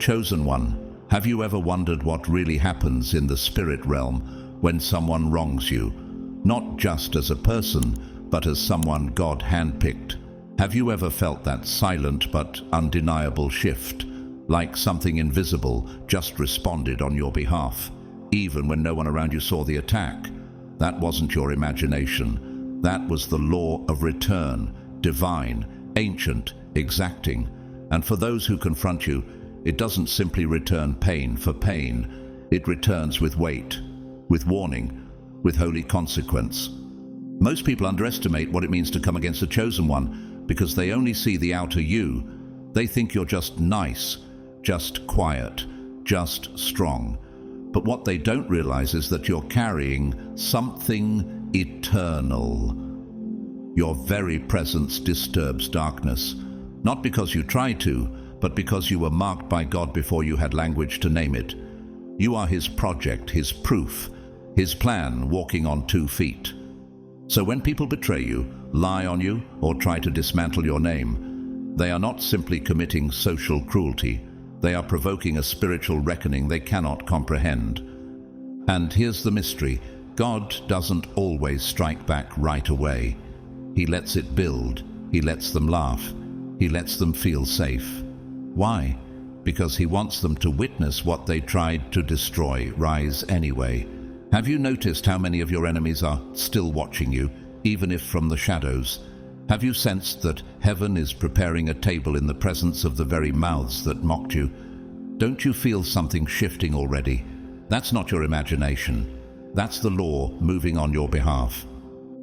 Chosen one, have you ever wondered what really happens in the spirit realm when someone wrongs you, not just as a person, but as someone God handpicked? Have you ever felt that silent but undeniable shift, like something invisible just responded on your behalf, even when no one around you saw the attack? That wasn't your imagination. That was the law of return, divine, ancient, exacting. And for those who confront you, it doesn't simply return pain for pain. It returns with weight, with warning, with holy consequence. Most people underestimate what it means to come against a chosen one because they only see the outer you. They think you're just nice, just quiet, just strong. But what they don't realize is that you're carrying something eternal. Your very presence disturbs darkness, not because you tried to, but because you were marked by God before you had language to name it. You are His project, His proof, His plan walking on 2 feet. So when people betray you, lie on you, or try to dismantle your name, they are not simply committing social cruelty. They are provoking a spiritual reckoning they cannot comprehend. And here's the mystery. God doesn't always strike back right away. He lets it build. He lets them laugh. He lets them feel safe. Why? Because He wants them to witness what they tried to destroy rise anyway. Have you noticed how many of your enemies are still watching you, even if from the shadows? Have you sensed that heaven is preparing a table in the presence of the very mouths that mocked you? Don't you feel something shifting already? That's not your imagination. That's the law moving on your behalf.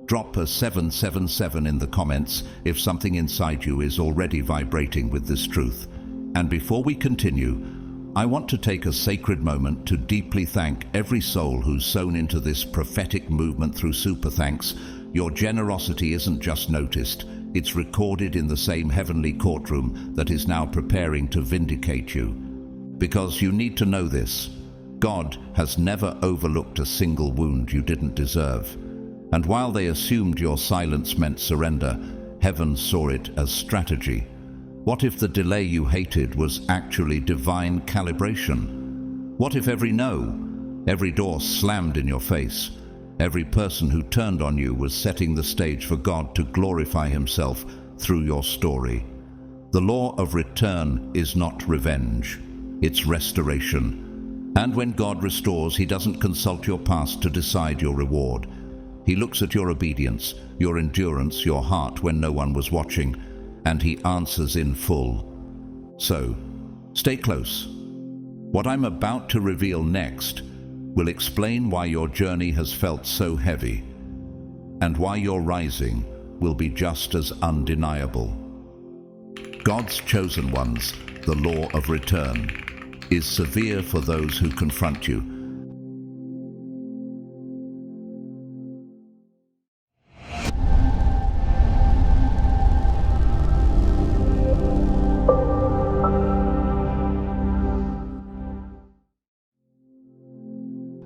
Drop a 777 in the comments if something inside you is already vibrating with this truth. And before we continue, I want to take a sacred moment to deeply thank every soul who's sown into this prophetic movement through super thanks. Your generosity isn't just noticed, it's recorded in the same heavenly courtroom that is now preparing to vindicate you. Because you need to know this: God has never overlooked a single wound you didn't deserve. And while they assumed your silence meant surrender, heaven saw it as strategy. What if the delay you hated was actually divine calibration? What if every no, every door slammed in your face, every person who turned on you was setting the stage for God to glorify Himself through your story? The law of return is not revenge, it's restoration. And when God restores, He doesn't consult your past to decide your reward. He looks at your obedience, your endurance, your heart when no one was watching, and He answers in full. So, stay close. What I'm about to reveal next will explain why your journey has felt so heavy, and why your rising will be just as undeniable. God's chosen ones, the law of return, is severe for those who confront you.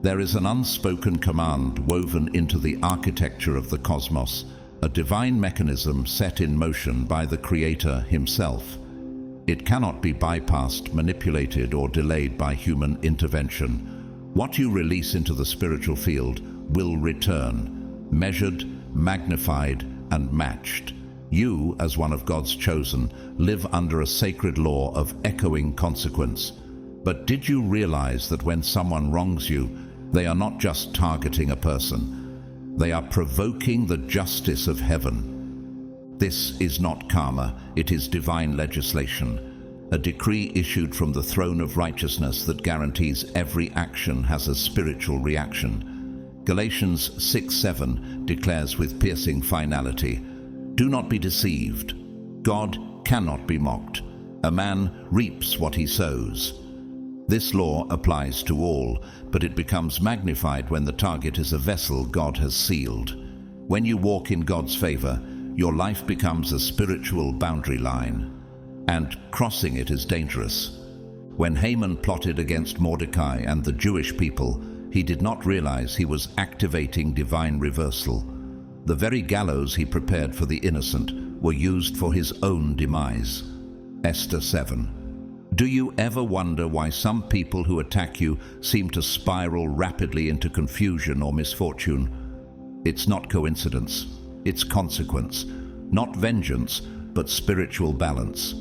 There is an unspoken command woven into the architecture of the cosmos, a divine mechanism set in motion by the Creator Himself. It cannot be bypassed, manipulated, or delayed by human intervention. What you release into the spiritual field will return, measured, magnified, and matched. You, as one of God's chosen, live under a sacred law of echoing consequence. But did you realize that when someone wrongs you, they are not just targeting a person, they are provoking the justice of heaven? This is not karma, it is divine legislation, a decree issued from the throne of righteousness that guarantees every action has a spiritual reaction. Galatians 6:7 declares with piercing finality, "Do not be deceived. God cannot be mocked. A man reaps what he sows." This law applies to all, but it becomes magnified when the target is a vessel God has sealed. When you walk in God's favor, your life becomes a spiritual boundary line, and crossing it is dangerous. When Haman plotted against Mordecai and the Jewish people, he did not realize he was activating divine reversal. The very gallows he prepared for the innocent were used for his own demise. Esther 7. Do you ever wonder why some people who attack you seem to spiral rapidly into confusion or misfortune? It's not coincidence, it's consequence. Not vengeance, but spiritual balance.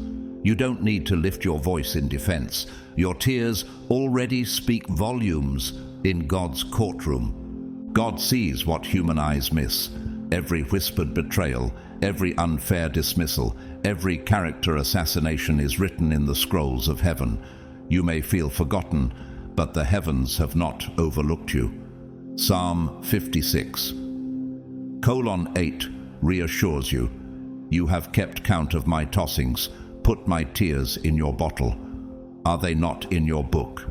You don't need to lift your voice in defense. Your tears already speak volumes in God's courtroom. God sees what human eyes miss. Every whispered betrayal, every unfair dismissal, every character assassination is written in the scrolls of heaven. You may feel forgotten, but the heavens have not overlooked you. Psalm 56. Colon 8 reassures you. You have kept count of my tossings, put my tears in your bottle. Are they not in your book?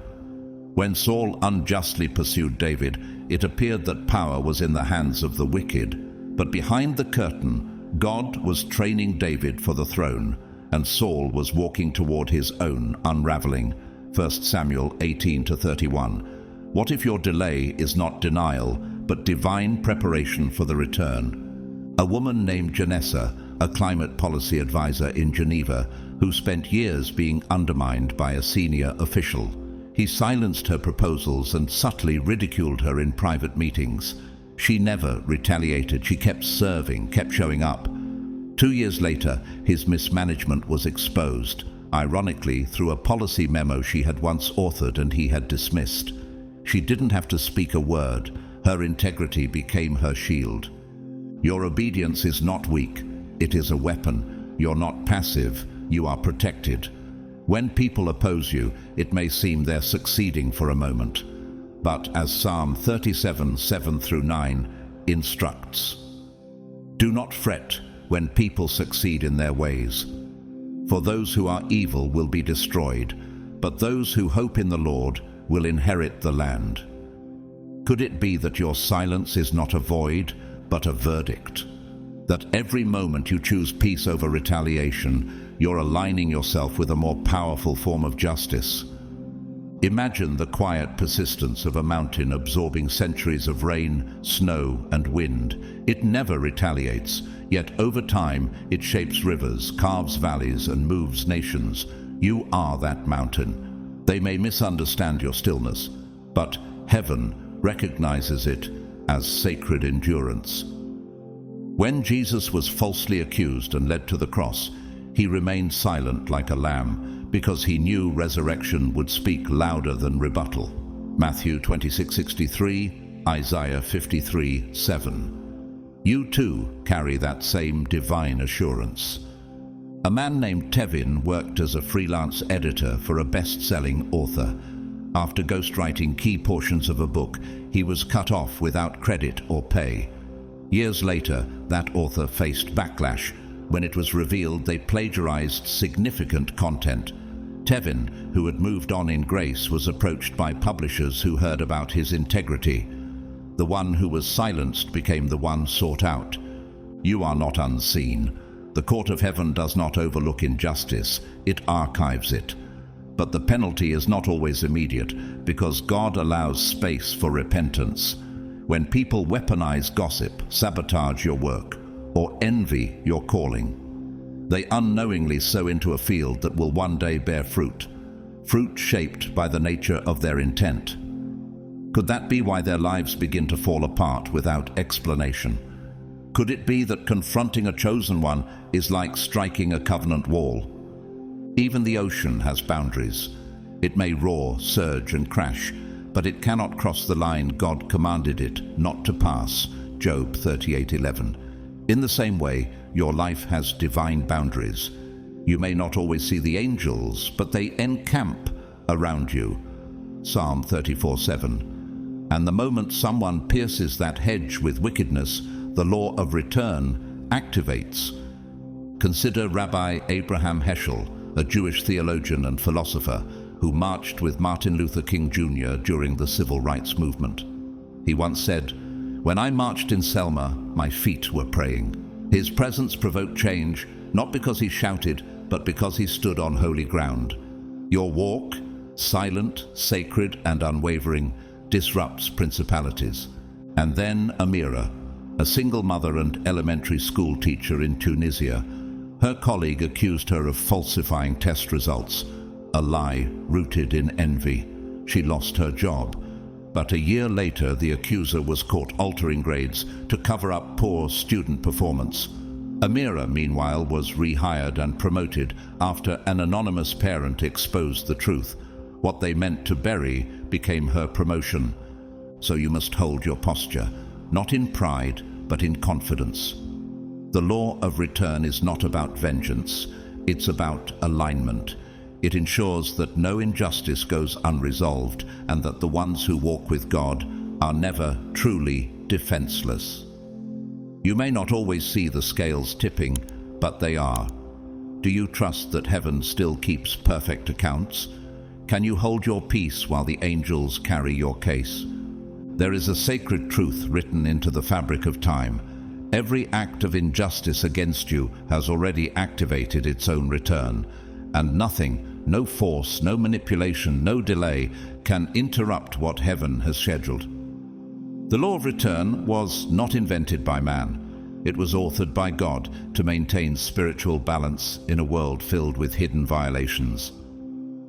When Saul unjustly pursued David, it appeared that power was in the hands of the wicked. But behind the curtain, God was training David for the throne, and Saul was walking toward his own unraveling. 1 Samuel 18-31. What if your delay is not denial, but divine preparation for the return? A woman named Janessa, a climate policy advisor in Geneva, who spent years being undermined by a senior official. He silenced her proposals and subtly ridiculed her in private meetings. She never retaliated. She kept serving, kept showing up. 2 years later, his mismanagement was exposed, ironically through a policy memo she had once authored and he had dismissed. She didn't have to speak a word. Her integrity became her shield. Your obedience is not weak. It is a weapon. You're not passive. You are protected. When people oppose you, it may seem they're succeeding for a moment. But as Psalm 37, 7-9 instructs, do not fret when people succeed in their ways. For those who are evil will be destroyed, but those who hope in the Lord will inherit the land. Could it be that your silence is not a void, but a verdict? That every moment you choose peace over retaliation, you're aligning yourself with a more powerful form of justice. Imagine the quiet persistence of a mountain absorbing centuries of rain, snow, and wind. It never retaliates, yet over time it shapes rivers, carves valleys, and moves nations. You are that mountain. They may misunderstand your stillness, but heaven recognizes it as sacred endurance. When Jesus was falsely accused and led to the cross, he remained silent like a lamb, because he knew resurrection would speak louder than rebuttal. Matthew 26:63, Isaiah 53:7. You too carry that same divine assurance. A man named Tevin worked as a freelance editor for a best-selling author. After ghostwriting key portions of a book, he was cut off without credit or pay. Years later, that author faced backlash when it was revealed they plagiarized significant content. Tevin, who had moved on in grace, was approached by publishers who heard about his integrity. The one who was silenced became the one sought out. You are not unseen. The court of heaven does not overlook injustice, it archives it. But the penalty is not always immediate, because God allows space for repentance. When people weaponize gossip, sabotage your work, or envy your calling, they unknowingly sow into a field that will one day bear fruit shaped by the nature of their intent. Could that be why their lives begin to fall apart without explanation? Could it be that confronting a chosen one is like striking a covenant wall? Even the ocean has boundaries. It may roar, surge, and crash, but it cannot cross the line God commanded it not to pass. Job 38:11. In the same way, your life has divine boundaries. You may not always see the angels, but they encamp around you. Psalm 34:7. And the moment someone pierces that hedge with wickedness, the law of return activates. Consider Rabbi Abraham Heschel, a Jewish theologian and philosopher who marched with Martin Luther King Jr. during the civil rights movement. He once said, "When I marched in Selma, my feet were praying." His presence provoked change, not because he shouted, but because he stood on holy ground. Your walk, silent, sacred, and unwavering, disrupts principalities. And then Amira, a single mother and elementary school teacher in Tunisia. Her colleague accused her of falsifying test results. a lie rooted in envy. She lost her job. But a year later, the accuser was caught altering grades to cover up poor student performance. Amira, meanwhile, was rehired and promoted after an anonymous parent exposed the truth. What they meant to bury became her promotion. So you must hold your posture, not in pride, but in confidence. The law of return is not about vengeance, it's about alignment. It ensures that no injustice goes unresolved and that the ones who walk with God are never truly defenseless. You may not always see the scales tipping, but they are. Do you trust that heaven still keeps perfect accounts? Can you hold your peace while the angels carry your case? There is a sacred truth written into the fabric of time. Every act of injustice against you has already activated its own return, and nothing, no force, no manipulation, no delay can interrupt what heaven has scheduled. The law of return was not invented by man. It was authored by God to maintain spiritual balance in a world filled with hidden violations.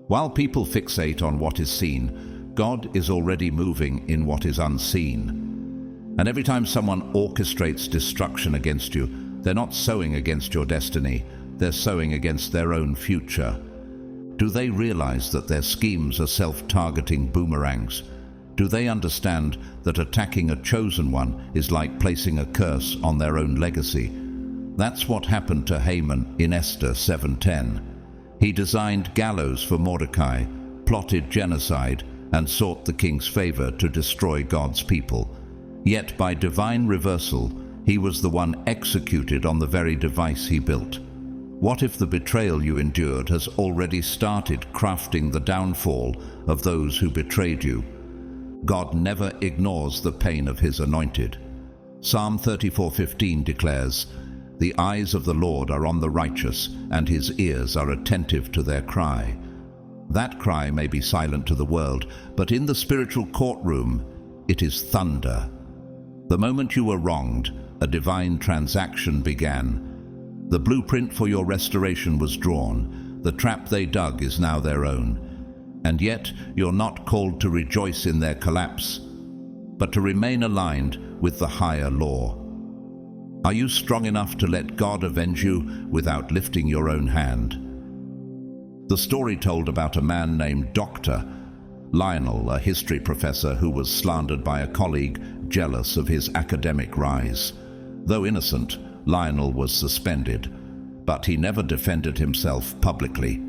While people fixate on what is seen, God is already moving in what is unseen. And every time someone orchestrates destruction against you, they're not sowing against your destiny, they're sowing against their own future. Do they realize that their schemes are self-targeting boomerangs? Do they understand that attacking a chosen one is like placing a curse on their own legacy? That's what happened to Haman in Esther 7:10. He designed gallows for Mordecai, plotted genocide, and sought the king's favor to destroy God's people. Yet by divine reversal, he was the one executed on the very device he built. What if the betrayal you endured has already started crafting the downfall of those who betrayed you? God never ignores the pain of his anointed. Psalm 34:15 declares, "The eyes of the Lord are on the righteous, and his ears are attentive to their cry." That cry may be silent to the world, but in the spiritual courtroom, it is thunder. The moment you were wronged, a divine transaction began. The blueprint for your restoration was drawn. The trap they dug is now their own. And yet, you're not called to rejoice in their collapse, but to remain aligned with the higher law. Are you strong enough to let God avenge you without lifting your own hand? The story told about a man named Dr. Lionel, a history professor who was slandered by a colleague jealous of his academic rise. Though innocent, Lionel was suspended, but he never defended himself publicly.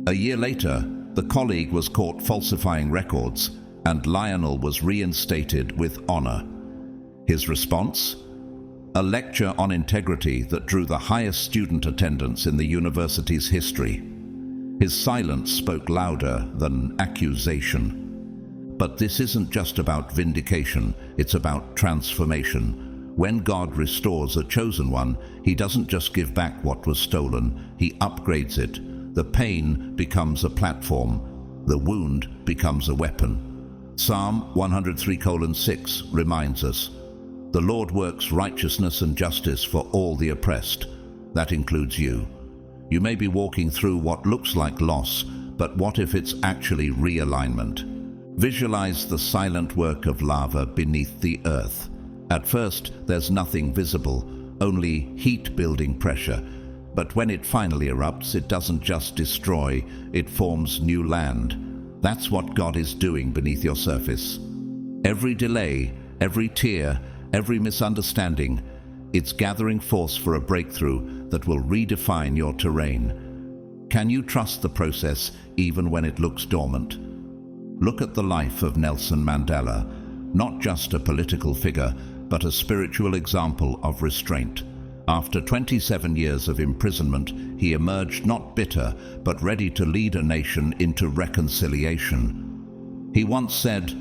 A year later, the colleague was caught falsifying records, and Lionel was reinstated with honor. His response? A lecture on integrity that drew the highest student attendance in the university's history. His silence spoke louder than accusation. But this isn't just about vindication, it's about transformation. When God restores a chosen one, he doesn't just give back what was stolen, he upgrades it. The pain becomes a platform, the wound becomes a weapon. Psalm 103:6 reminds us, "The Lord works righteousness and justice for all the oppressed." That includes you. You may be walking through what looks like loss, but what if it's actually realignment? Visualize the silent work of lava beneath the earth. At first, there's nothing visible, only heat-building pressure. But when it finally erupts, it doesn't just destroy, it forms new land. That's what God is doing beneath your surface. Every delay, every tear, every misunderstanding, it's gathering force for a breakthrough that will redefine your terrain. Can you trust the process even when it looks dormant? Look at the life of Nelson Mandela, not just a political figure, but a spiritual example of restraint. After 27 years of imprisonment, he emerged not bitter, but ready to lead a nation into reconciliation. He once said,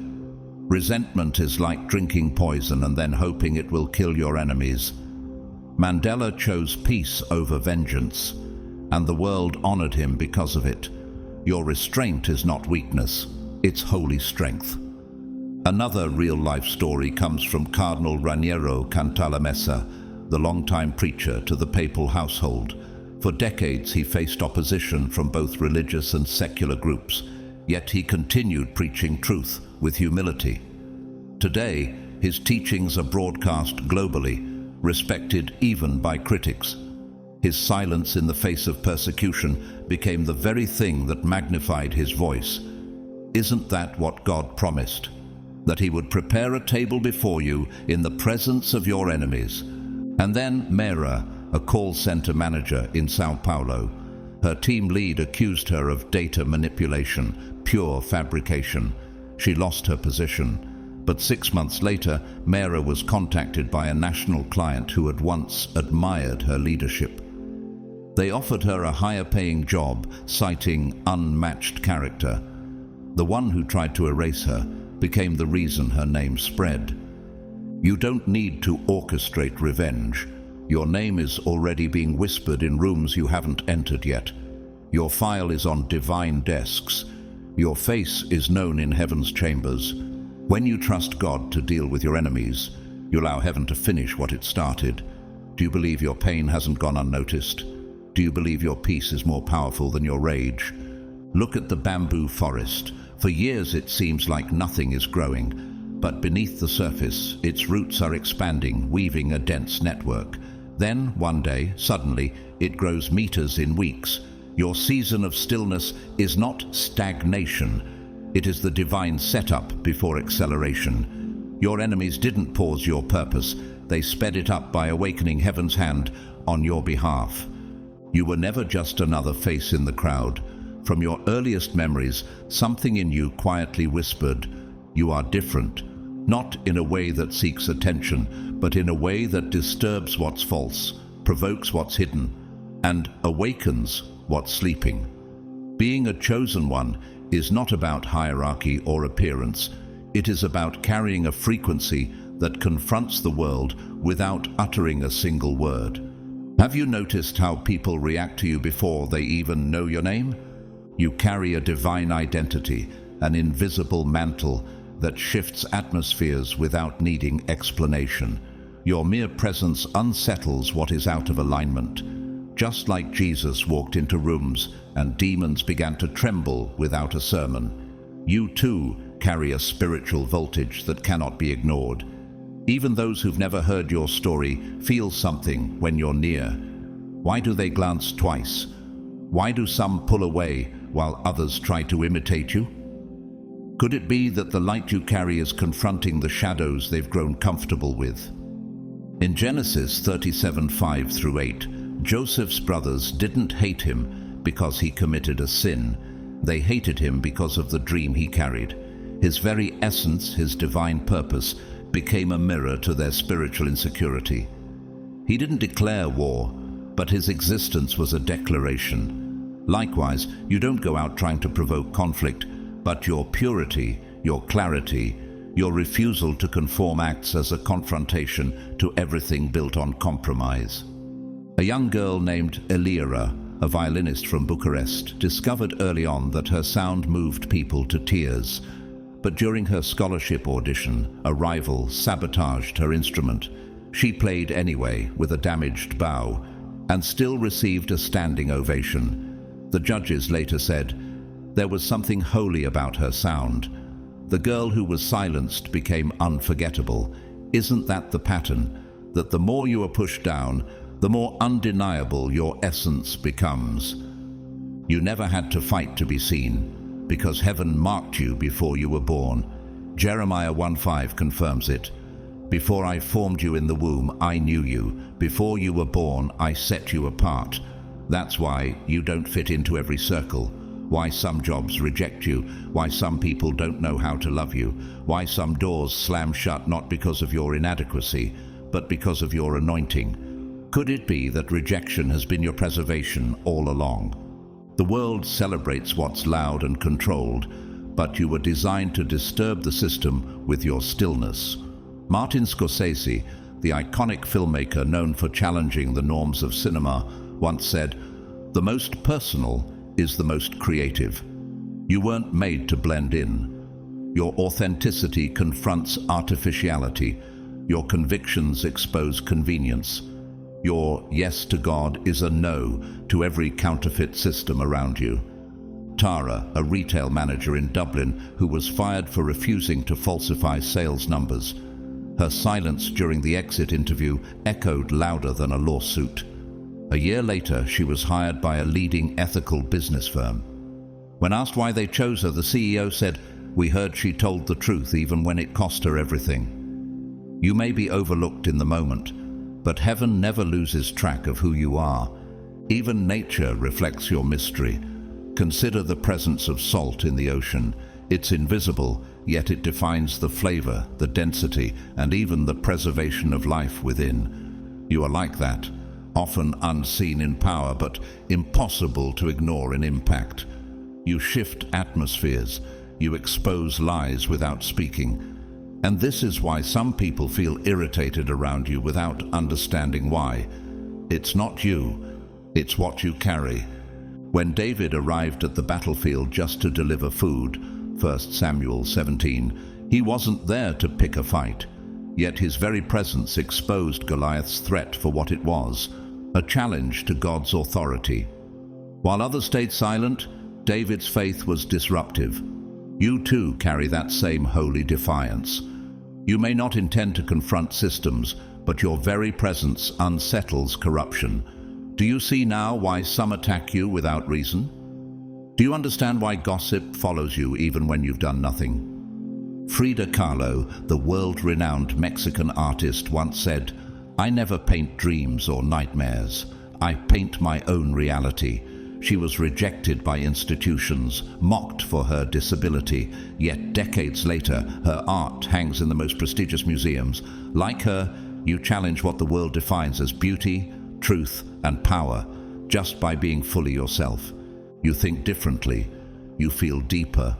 "Resentment is like drinking poison and then hoping it will kill your enemies." Mandela chose peace over vengeance, and the world honored him because of it. Your restraint is not weakness, it's holy strength. Another real-life story comes from Cardinal Raniero Cantalamessa, the longtime preacher to the papal household. For decades he faced opposition from both religious and secular groups, yet he continued preaching truth with humility. Today, his teachings are broadcast globally, respected even by critics. His silence in the face of persecution became the very thing that magnified his voice. Isn't that what God promised? That he would prepare a table before you in the presence of your enemies. And then Mera, a call center manager in Sao Paulo. Her team lead accused her of data manipulation, pure fabrication. She lost her position. But 6 months later, Mera was contacted by a national client who had once admired her leadership. They offered her a higher-paying job, citing unmatched character. The one who tried to erase her became the reason her name spread. You don't need to orchestrate revenge. Your name is already being whispered in rooms you haven't entered yet. Your file is on divine desks. Your face is known in heaven's chambers. When you trust God to deal with your enemies, you allow heaven to finish what it started. Do you believe your pain hasn't gone unnoticed? Do you believe your peace is more powerful than your rage? Look at the bamboo forest. For years it seems like nothing is growing, but beneath the surface, its roots are expanding, weaving a dense network. Then, one day, suddenly, it grows meters in weeks. Your season of stillness is not stagnation. It is the divine setup before acceleration. Your enemies didn't pause your purpose. They sped it up by awakening heaven's hand on your behalf. You were never just another face in the crowd. From your earliest memories, something in you quietly whispered, "You are different," not in a way that seeks attention, but in a way that disturbs what's false, provokes what's hidden, and awakens what's sleeping. Being a chosen one is not about hierarchy or appearance. It is about carrying a frequency that confronts the world without uttering a single word. Have you noticed how people react to you before they even know your name? You carry a divine identity, an invisible mantle that shifts atmospheres without needing explanation. Your mere presence unsettles what is out of alignment. Just like Jesus walked into rooms and demons began to tremble without a sermon, you too carry a spiritual voltage that cannot be ignored. Even those who've never heard your story feel something when you're near. Why do they glance twice? Why do some pull away while others try to imitate you? Could it be that the light you carry is confronting the shadows they've grown comfortable with? In Genesis 37:5-8, Joseph's brothers didn't hate him because he committed a sin. They hated him because of the dream he carried. His very essence, his divine purpose, became a mirror to their spiritual insecurity. He didn't declare war, but his existence was a declaration. Likewise, you don't go out trying to provoke conflict, but your purity, your clarity, your refusal to conform acts as a confrontation to everything built on compromise. A young girl named Elira, a violinist from Bucharest, discovered early on that her sound moved people to tears. But during her scholarship audition, a rival sabotaged her instrument. She played anyway, with a damaged bow, and still received a standing ovation. The judges later said, there was something holy about her sound. The girl who was silenced became unforgettable. Isn't that the pattern? That the more you are pushed down, the more undeniable your essence becomes. You never had to fight to be seen, because heaven marked you before you were born. Jeremiah 1:5 confirms it. Before I formed you in the womb, I knew you. Before you were born, I set you apart. That's why you don't fit into every circle. Why some jobs reject you, why some people don't know how to love you, why some doors slam shut not because of your inadequacy, but because of your anointing. Could it be that rejection has been your preservation all along? The world celebrates what's loud and controlled, but you were designed to disturb the system with your stillness. Martin Scorsese, the iconic filmmaker known for challenging the norms of cinema, once said, "The most personal is the most creative." You weren't made to blend in. Your authenticity confronts artificiality. Your convictions expose convenience. Your yes to God is a no to every counterfeit system around you. Tara, a retail manager in Dublin who was fired for refusing to falsify sales numbers. Her silence during the exit interview echoed louder than a lawsuit. A year later, she was hired by a leading ethical business firm. When asked why they chose her, the CEO said, "We heard she told the truth even when it cost her everything." You may be overlooked in the moment, but heaven never loses track of who you are. Even nature reflects your mystery. Consider the presence of salt in the ocean. It's invisible, yet it defines the flavor, the density, and even the preservation of life within. You are like that, often unseen in power, but impossible to ignore in impact. You shift atmospheres. You expose lies without speaking. And this is why some people feel irritated around you without understanding why. It's not you, it's what you carry. When David arrived at the battlefield just to deliver food, 1 Samuel 17, he wasn't there to pick a fight. Yet his very presence exposed Goliath's threat for what it was, a challenge to God's authority. While others stayed silent, David's faith was disruptive. You too carry that same holy defiance. You may not intend to confront systems, but your very presence unsettles corruption. Do you see now why some attack you without reason? Do you understand why gossip follows you even when you've done nothing? Frida Kahlo, the world-renowned Mexican artist, once said, "I never paint dreams or nightmares. I paint my own reality." She was rejected by institutions, mocked for her disability, yet decades later, her art hangs in the most prestigious museums. Like her, you challenge what the world defines as beauty, truth, and power, just by being fully yourself. You think differently, you feel deeper,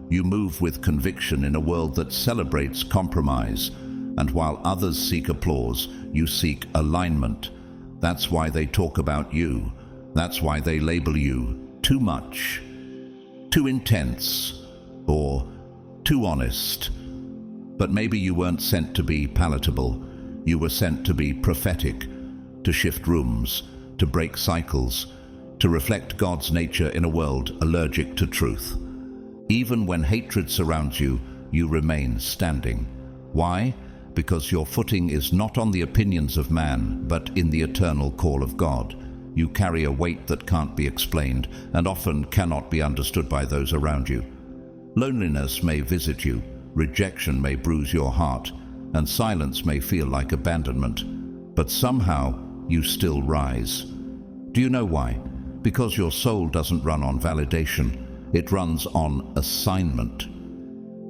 you move with conviction in a world that celebrates compromise, and while others seek applause, you seek alignment. That's why they talk about you. That's why they label you too much, too intense, or too honest. But maybe you weren't sent to be palatable. You were sent to be prophetic, to shift rooms, to break cycles, to reflect God's nature in a world allergic to truth. Even when hatred surrounds you, you remain standing. Why? Because your footing is not on the opinions of man, but in the eternal call of God. You carry a weight that can't be explained and often cannot be understood by those around you. Loneliness may visit you, rejection may bruise your heart, and silence may feel like abandonment. But somehow, you still rise. Do you know why? Because your soul doesn't run on validation. It runs on assignment.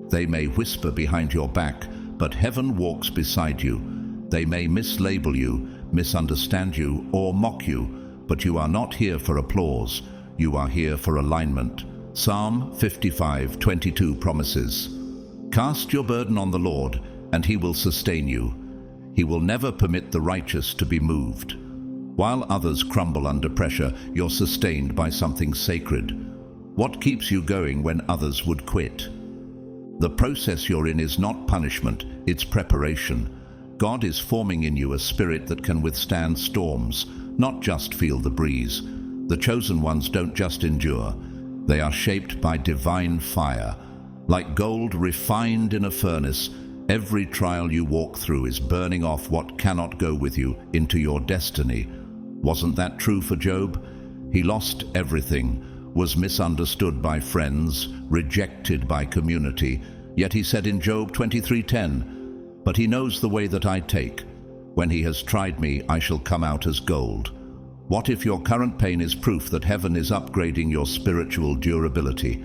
They may whisper behind your back, but heaven walks beside you. They may mislabel you, misunderstand you, or mock you, but you are not here for applause. You are here for alignment. Psalm 55:22 promises, "Cast your burden on the Lord, and he will sustain you. He will never permit the righteous to be moved." While others crumble under pressure, you're sustained by something sacred. What keeps you going when others would quit? The process you're in is not punishment, it's preparation. God is forming in you a spirit that can withstand storms, not just feel the breeze. The chosen ones don't just endure. They are shaped by divine fire. Like gold refined in a furnace, every trial you walk through is burning off what cannot go with you into your destiny. Wasn't that true for Job? He lost everything, was misunderstood by friends, rejected by community, yet he said in Job 23:10, "But he knows the way that I take. When he has tried me, I shall come out as gold." What if your current pain is proof that heaven is upgrading your spiritual durability?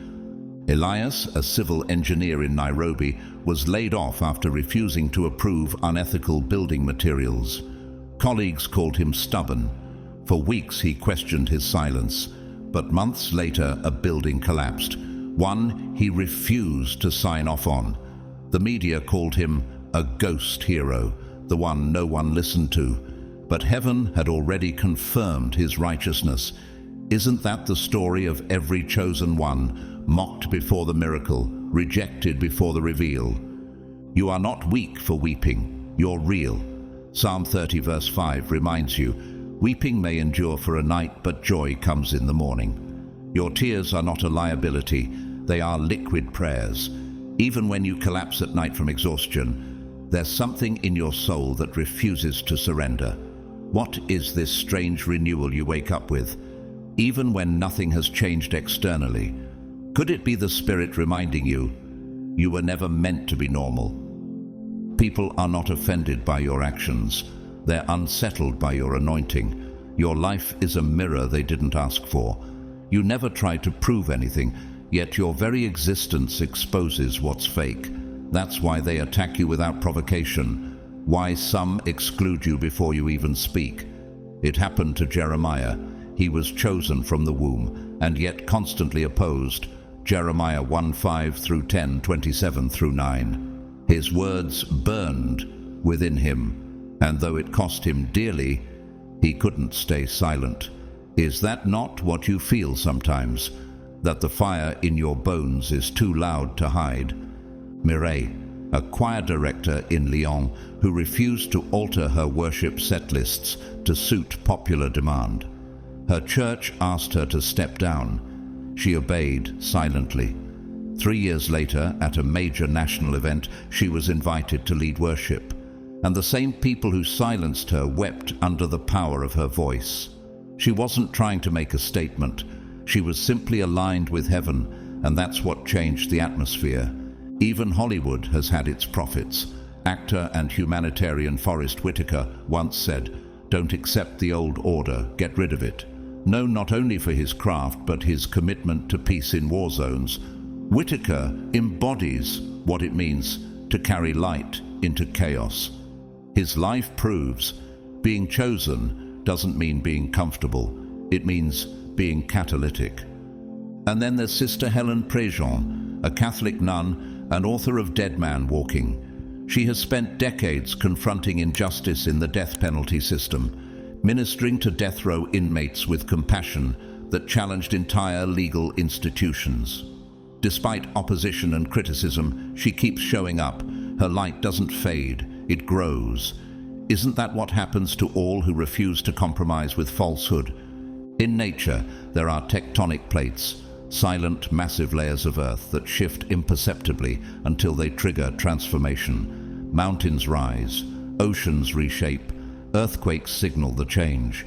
Elias, a civil engineer in Nairobi, was laid off after refusing to approve unethical building materials. Colleagues called him stubborn. For weeks he questioned his silence, but months later a building collapsed, one he refused to sign off on. The media called him a ghost hero, the one no one listened to. But heaven had already confirmed his righteousness. Isn't that the story of every chosen one, mocked before the miracle, rejected before the reveal? You are not weak for weeping, you're real. Psalm 30 verse 5 reminds you, weeping may endure for a night, but joy comes in the morning. Your tears are not a liability, they are liquid prayers. Even when you collapse at night from exhaustion, there's something in your soul that refuses to surrender. What is this strange renewal you wake up with, even when nothing has changed externally? Could it be the Spirit reminding you, you were never meant to be normal? People are not offended by your actions. They're unsettled by your anointing. Your life is a mirror they didn't ask for. You never try to prove anything, yet your very existence exposes what's fake. That's why they attack you without provocation, why some exclude you before you even speak. It happened to Jeremiah. He was chosen from the womb, and yet constantly opposed. Jeremiah 1:5 through 10, 27 through 9. His words burned within him, and though it cost him dearly, he couldn't stay silent. Is that not what you feel sometimes? That the fire in your bones is too loud to hide? Mireille, a choir director in Lyon who refused to alter her worship set lists to suit popular demand. Her church asked her to step down. She obeyed silently. 3 years later, at a major national event, she was invited to lead worship, and the same people who silenced her wept under the power of her voice. She wasn't trying to make a statement. She was simply aligned with heaven, and that's what changed the atmosphere. Even Hollywood has had its prophets. Actor and humanitarian Forrest Whitaker once said, "Don't accept the old order, get rid of it." Known not only for his craft, but his commitment to peace in war zones, Whitaker embodies what it means to carry light into chaos. His life proves being chosen doesn't mean being comfortable. It means being catalytic. And then there's Sister Helen Préjean, a Catholic nun and author of Dead Man Walking. She has spent decades confronting injustice in the death penalty system, ministering to death row inmates with compassion that challenged entire legal institutions. Despite opposition and criticism, she keeps showing up. Her light doesn't fade, it grows. Isn't that what happens to all who refuse to compromise with falsehood? In nature, there are tectonic plates, silent, massive layers of earth that shift imperceptibly until they trigger transformation. Mountains rise, oceans reshape, earthquakes signal the change.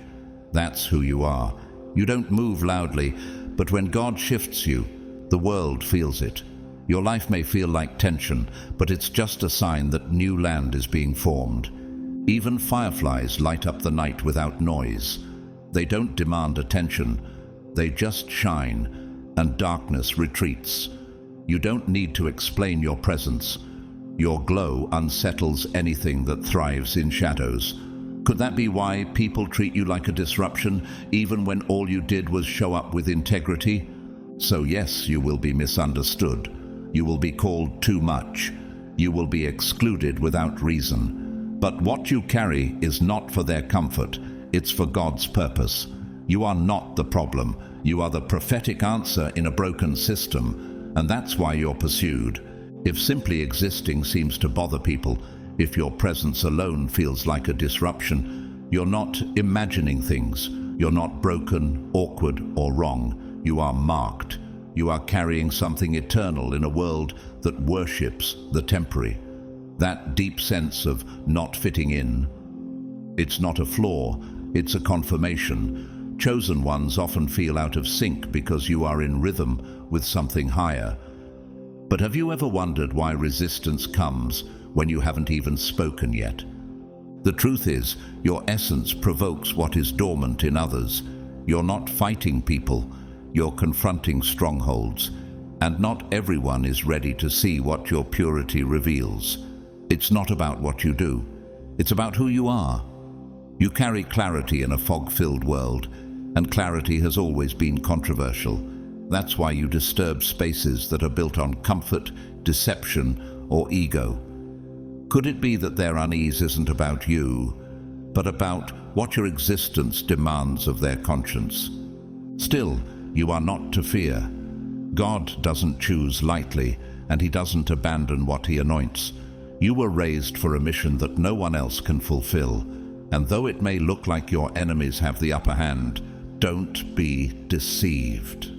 That's who you are. You don't move loudly, but when God shifts you, the world feels it. Your life may feel like tension, but it's just a sign that new land is being formed. Even fireflies light up the night without noise. They don't demand attention, they just shine, and darkness retreats. You don't need to explain your presence. Your glow unsettles anything that thrives in shadows. Could that be why people treat you like a disruption, even when all you did was show up with integrity? So yes, you will be misunderstood. You will be called too much. You will be excluded without reason. But what you carry is not for their comfort, it's for God's purpose. You are not the problem. You are the prophetic answer in a broken system, and that's why you're pursued. If simply existing seems to bother people, if your presence alone feels like a disruption, you're not imagining things. You're not broken, awkward, or wrong. You are marked. You are carrying something eternal in a world that worships the temporary. That deep sense of not fitting in. It's not a flaw, it's a confirmation. Chosen ones often feel out of sync because you are in rhythm with something higher. But have you ever wondered why resistance comes when you haven't even spoken yet? The truth is, your essence provokes what is dormant in others. You're not fighting people. You're confronting strongholds, and not everyone is ready to see what your purity reveals. It's not about what you do, it's about who you are. You carry clarity in a fog-filled world, and clarity has always been controversial. That's why you disturb spaces that are built on comfort, deception, or ego. Could it be that their unease isn't about you, but about what your existence demands of their conscience? Still, you are not to fear. God doesn't choose lightly, and he doesn't abandon what he anoints. You were raised for a mission that no one else can fulfill, and though it may look like your enemies have the upper hand, don't be deceived.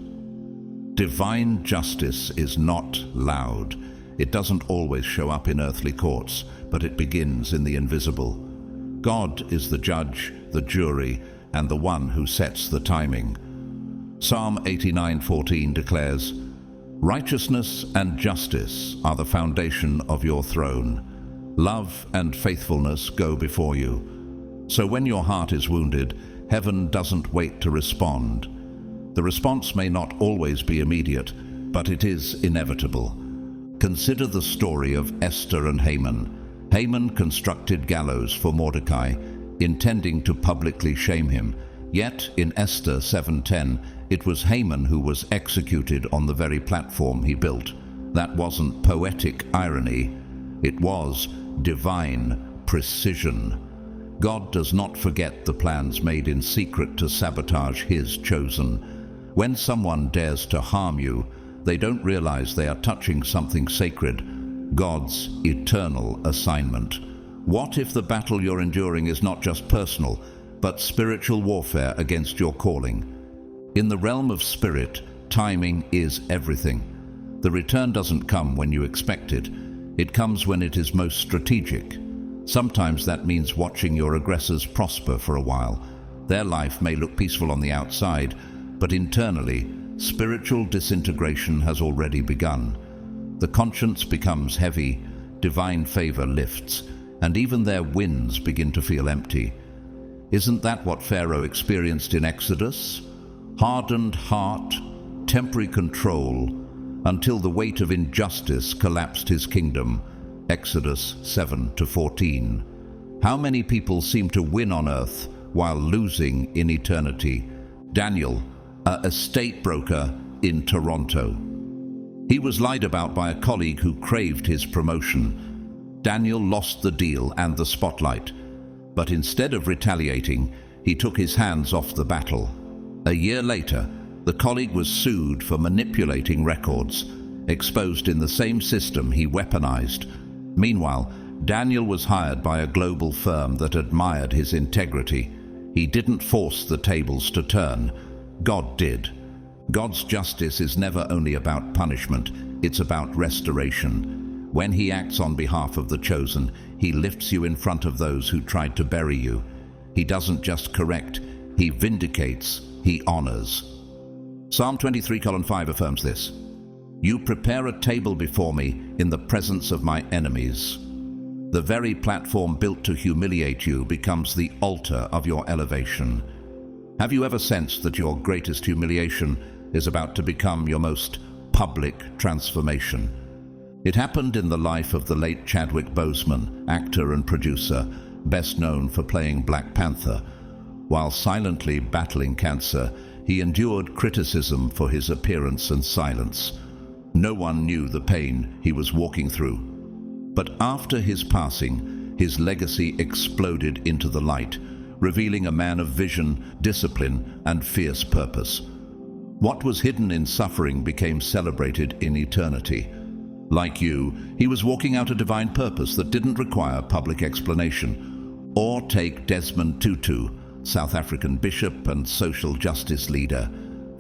Divine justice is not loud. It doesn't always show up in earthly courts, but it begins in the invisible. God is the judge, the jury, and the one who sets the timing. Psalm 89:14 declares, "Righteousness and justice are the foundation of your throne. Love and faithfulness go before you." So when your heart is wounded, heaven doesn't wait to respond. The response may not always be immediate, but it is inevitable. Consider the story of Esther and Haman. Haman constructed gallows for Mordecai, intending to publicly shame him. Yet in Esther 7:10, it was Haman who was executed on the very platform he built. That wasn't poetic irony. It was divine precision. God does not forget the plans made in secret to sabotage His chosen. When someone dares to harm you, they don't realize they are touching something sacred, God's eternal assignment. What if the battle you're enduring is not just personal, but spiritual warfare against your calling? In the realm of spirit, timing is everything. The return doesn't come when you expect it. It comes when it is most strategic. Sometimes that means watching your aggressors prosper for a while. Their life may look peaceful on the outside, but internally, spiritual disintegration has already begun. The conscience becomes heavy, divine favor lifts, and even their wins begin to feel empty. Isn't that what Pharaoh experienced in Exodus? Hardened heart, temporary control, until the weight of injustice collapsed his kingdom. Exodus 7-14. How many people seem to win on earth while losing in eternity? Daniel, an estate broker in Toronto. He was lied about by a colleague who craved his promotion. Daniel lost the deal and the spotlight, but instead of retaliating, he took his hands off the battle. A year later, the colleague was sued for manipulating records, exposed in the same system he weaponized. Meanwhile, Daniel was hired by a global firm that admired his integrity. He didn't force the tables to turn. God did. God's justice is never only about punishment, it's about restoration. When He acts on behalf of the chosen, He lifts you in front of those who tried to bury you. He doesn't just correct, He vindicates, He honors. Psalm 23:5 affirms this. "You prepare a table before me in the presence of my enemies." The very platform built to humiliate you becomes the altar of your elevation. Have you ever sensed that your greatest humiliation is about to become your most public transformation? It happened in the life of the late Chadwick Boseman, actor and producer, best known for playing Black Panther. While silently battling cancer, he endured criticism for his appearance and silence. No one knew the pain he was walking through. But after his passing, his legacy exploded into the light, revealing a man of vision, discipline, and fierce purpose. What was hidden in suffering became celebrated in eternity. Like you, he was walking out a divine purpose that didn't require public explanation. Or take Desmond Tutu, South African bishop and social justice leader.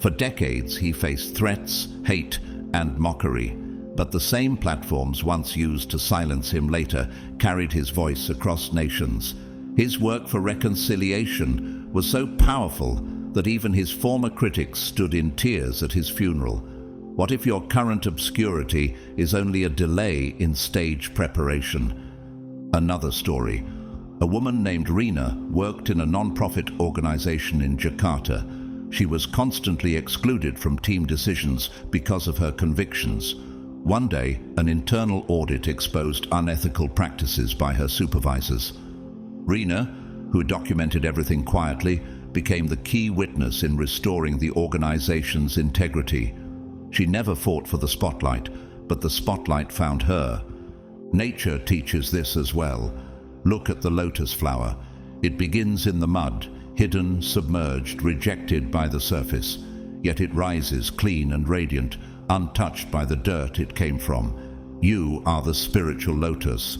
For decades, he faced threats, hate, and mockery. But the same platforms once used to silence him later carried his voice across nations. His work for reconciliation was so powerful that even his former critics stood in tears at his funeral. What if your current obscurity is only a delay in stage preparation? Another story. A woman named Rina worked in a non-profit organization in Jakarta. She was constantly excluded from team decisions because of her convictions. One day, an internal audit exposed unethical practices by her supervisors. Rina, who documented everything quietly, became the key witness in restoring the organization's integrity. She never fought for the spotlight, but the spotlight found her. Nature teaches this as well. Look at the lotus flower. It begins in the mud, hidden, submerged, rejected by the surface. Yet it rises clean and radiant, untouched by the dirt it came from. You are the spiritual lotus.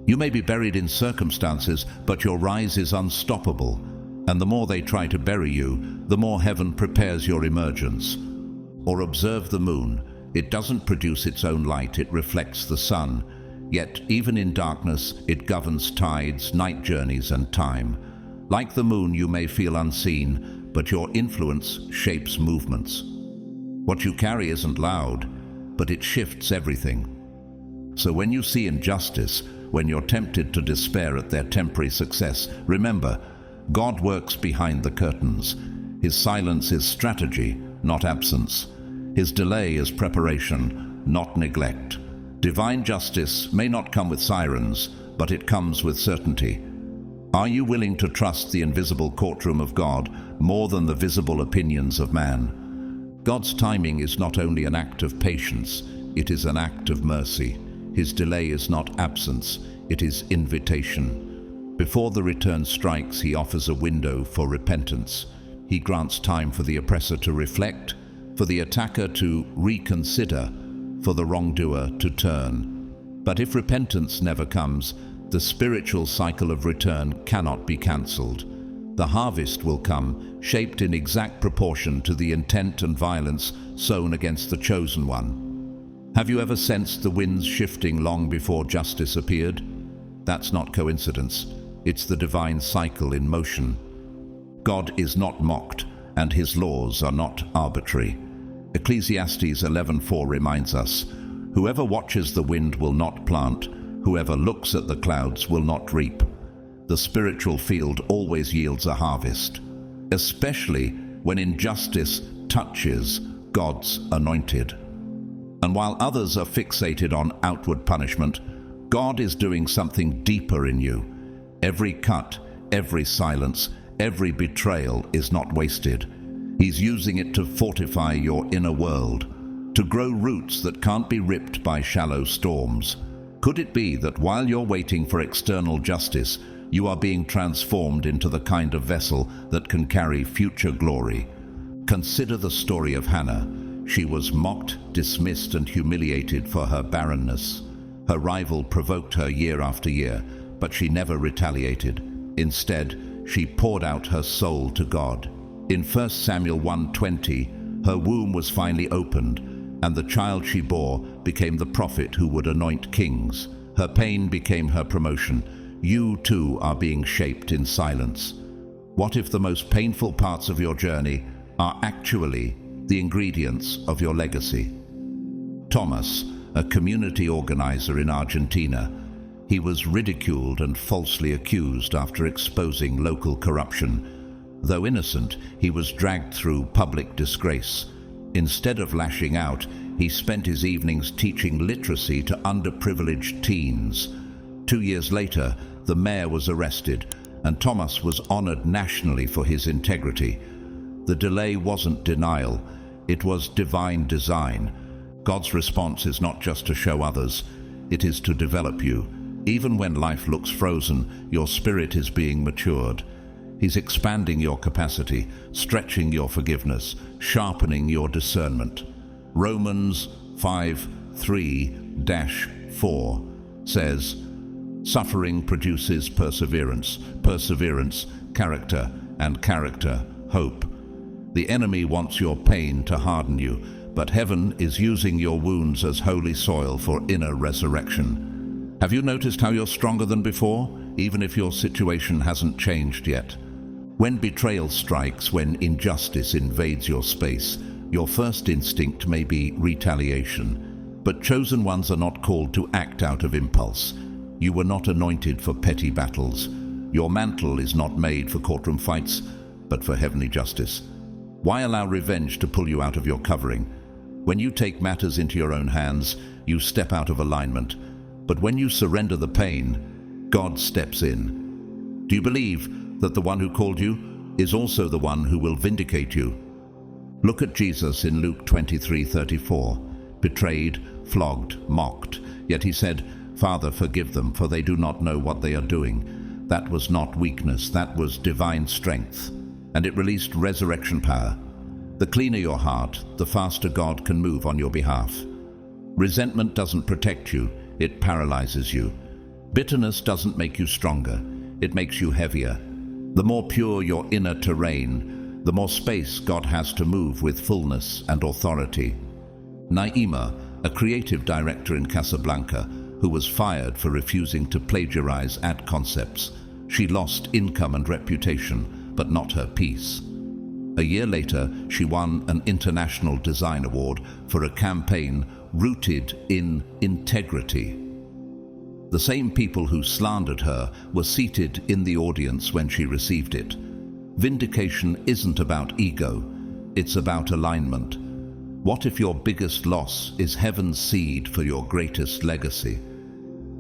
You may be buried in circumstances, but your rise is unstoppable, and the more they try to bury you, the more heaven prepares your emergence. Or observe the moon. It doesn't produce its own light, it reflects the sun. Yet, even in darkness, it governs tides, night journeys, and time. Like the moon, you may feel unseen, but your influence shapes movements. What you carry isn't loud, but it shifts everything. So when you see injustice, when you're tempted to despair at their temporary success, remember, God works behind the curtains. His silence is strategy, not absence. His delay is preparation, not neglect. Divine justice may not come with sirens, but it comes with certainty. Are you willing to trust the invisible courtroom of God more than the visible opinions of man? God's timing is not only an act of patience, it is an act of mercy. His delay is not absence, it is invitation. Before the return strikes, he offers a window for repentance. He grants time for the oppressor to reflect, for the attacker to reconsider, for the wrongdoer to turn. But if repentance never comes, the spiritual cycle of return cannot be cancelled. The harvest will come, shaped in exact proportion to the intent and violence sown against the chosen one. Have you ever sensed the winds shifting long before justice appeared? That's not coincidence. It's the divine cycle in motion. God is not mocked, and his laws are not arbitrary. Ecclesiastes 11:4 reminds us, "Whoever watches the wind will not plant, whoever looks at the clouds will not reap." The spiritual field always yields a harvest, especially when injustice touches God's anointed. And while others are fixated on outward punishment, God is doing something deeper in you. Every cut, every silence, every betrayal is not wasted. He's using it to fortify your inner world, to grow roots that can't be ripped by shallow storms. Could it be that while you're waiting for external justice, you are being transformed into the kind of vessel that can carry future glory? Consider the story of Hannah. She was mocked, dismissed, and humiliated for her barrenness. Her rival provoked her year after year, but she never retaliated. Instead, she poured out her soul to God. In 1 Samuel 1:20, her womb was finally opened, and the child she bore became the prophet who would anoint kings. Her pain became her promotion. You too are being shaped in silence. What if the most painful parts of your journey are actually the ingredients of your legacy? Thomas, a community organizer in Argentina, he was ridiculed and falsely accused after exposing local corruption. Though innocent, he was dragged through public disgrace. Instead of lashing out, he spent his evenings teaching literacy to underprivileged teens. 2 years later, the mayor was arrested, and Thomas was honored nationally for his integrity. The delay wasn't denial, it was divine design. God's response is not just to show others, it is to develop you. Even when life looks frozen, your spirit is being matured. He's expanding your capacity, stretching your forgiveness, sharpening your discernment. Romans 5:3-4 says, "Suffering produces perseverance, perseverance, character, and character, hope." The enemy wants your pain to harden you, but heaven is using your wounds as holy soil for inner resurrection. Have you noticed how you're stronger than before, even if your situation hasn't changed yet? When betrayal strikes, when injustice invades your space, your first instinct may be retaliation. But chosen ones are not called to act out of impulse. You were not anointed for petty battles. Your mantle is not made for courtroom fights, but for heavenly justice. Why allow revenge to pull you out of your covering? When you take matters into your own hands, you step out of alignment. But when you surrender the pain, God steps in. Do you believe that the one who called you is also the one who will vindicate you? Look at Jesus in Luke 23:34. Betrayed, flogged, mocked. Yet he said, "Father, forgive them, for they do not know what they are doing." That was not weakness, that was divine strength. And it released resurrection power. The cleaner your heart, the faster God can move on your behalf. Resentment doesn't protect you, it paralyzes you. Bitterness doesn't make you stronger, it makes you heavier. The more pure your inner terrain, the more space God has to move with fullness and authority. Naima, a creative director in Casablanca, who was fired for refusing to plagiarize ad concepts. She lost income and reputation, but not her peace. A year later, she won an International Design Award for a campaign rooted in integrity. The same people who slandered her were seated in the audience when she received it. Vindication isn't about ego, it's about alignment. What if your biggest loss is heaven's seed for your greatest legacy?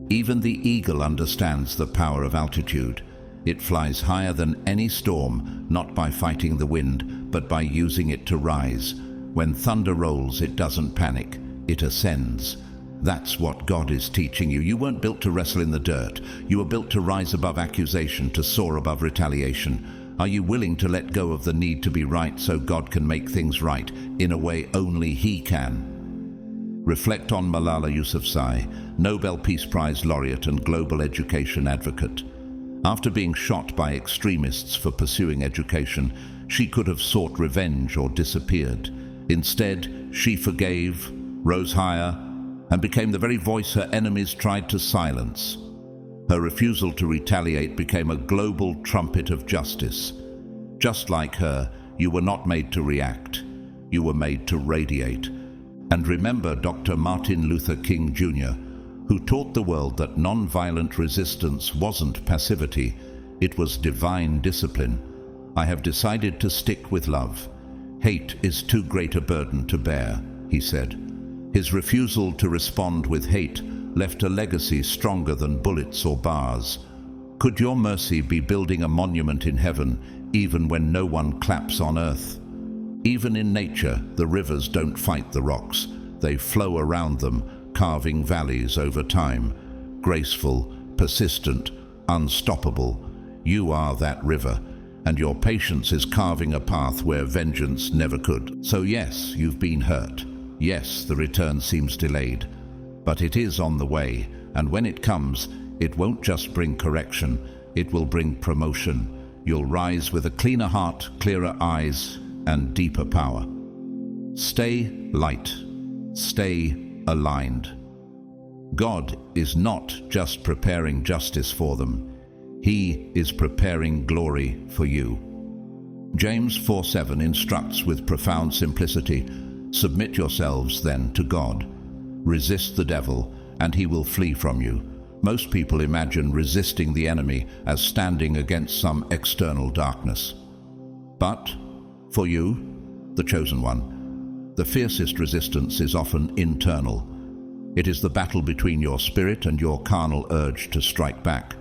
Even the eagle understands the power of altitude. It flies higher than any storm, not by fighting the wind, but by using it to rise. When thunder rolls, it doesn't panic, it ascends. That's what God is teaching you. You weren't built to wrestle in the dirt. You were built to rise above accusation, to soar above retaliation. Are you willing to let go of the need to be right so God can make things right in a way only He can? Reflect on Malala Yousafzai, Nobel Peace Prize laureate and global education advocate. After being shot by extremists for pursuing education, she could have sought revenge or disappeared. Instead, she forgave, rose higher, and became the very voice her enemies tried to silence. Her refusal to retaliate became a global trumpet of justice. Just like her, you were not made to react. You were made to radiate. And remember Dr. Martin Luther King Jr., who taught the world that nonviolent resistance wasn't passivity, it was divine discipline. I have decided to stick with love. Hate is too great a burden to bear, he said. His refusal to respond with hate left a legacy stronger than bullets or bars. Could your mercy be building a monument in heaven, even when no one claps on earth? Even in nature, the rivers don't fight the rocks. They flow around them, carving valleys over time. Graceful, persistent, unstoppable. You are that river, and your patience is carving a path where vengeance never could. So yes, you've been hurt. Yes, the return seems delayed, but it is on the way, and when it comes, it won't just bring correction, it will bring promotion. You'll rise with a cleaner heart, clearer eyes, and deeper power. Stay light. Stay aligned. God is not just preparing justice for them. He is preparing glory for you. James 4:7 instructs with profound simplicity, submit yourselves then to God. Resist the devil, and he will flee from you. Most people imagine resisting the enemy as standing against some external darkness. But for you, the chosen one, the fiercest resistance is often internal. It is the battle between your spirit and your carnal urge to strike back.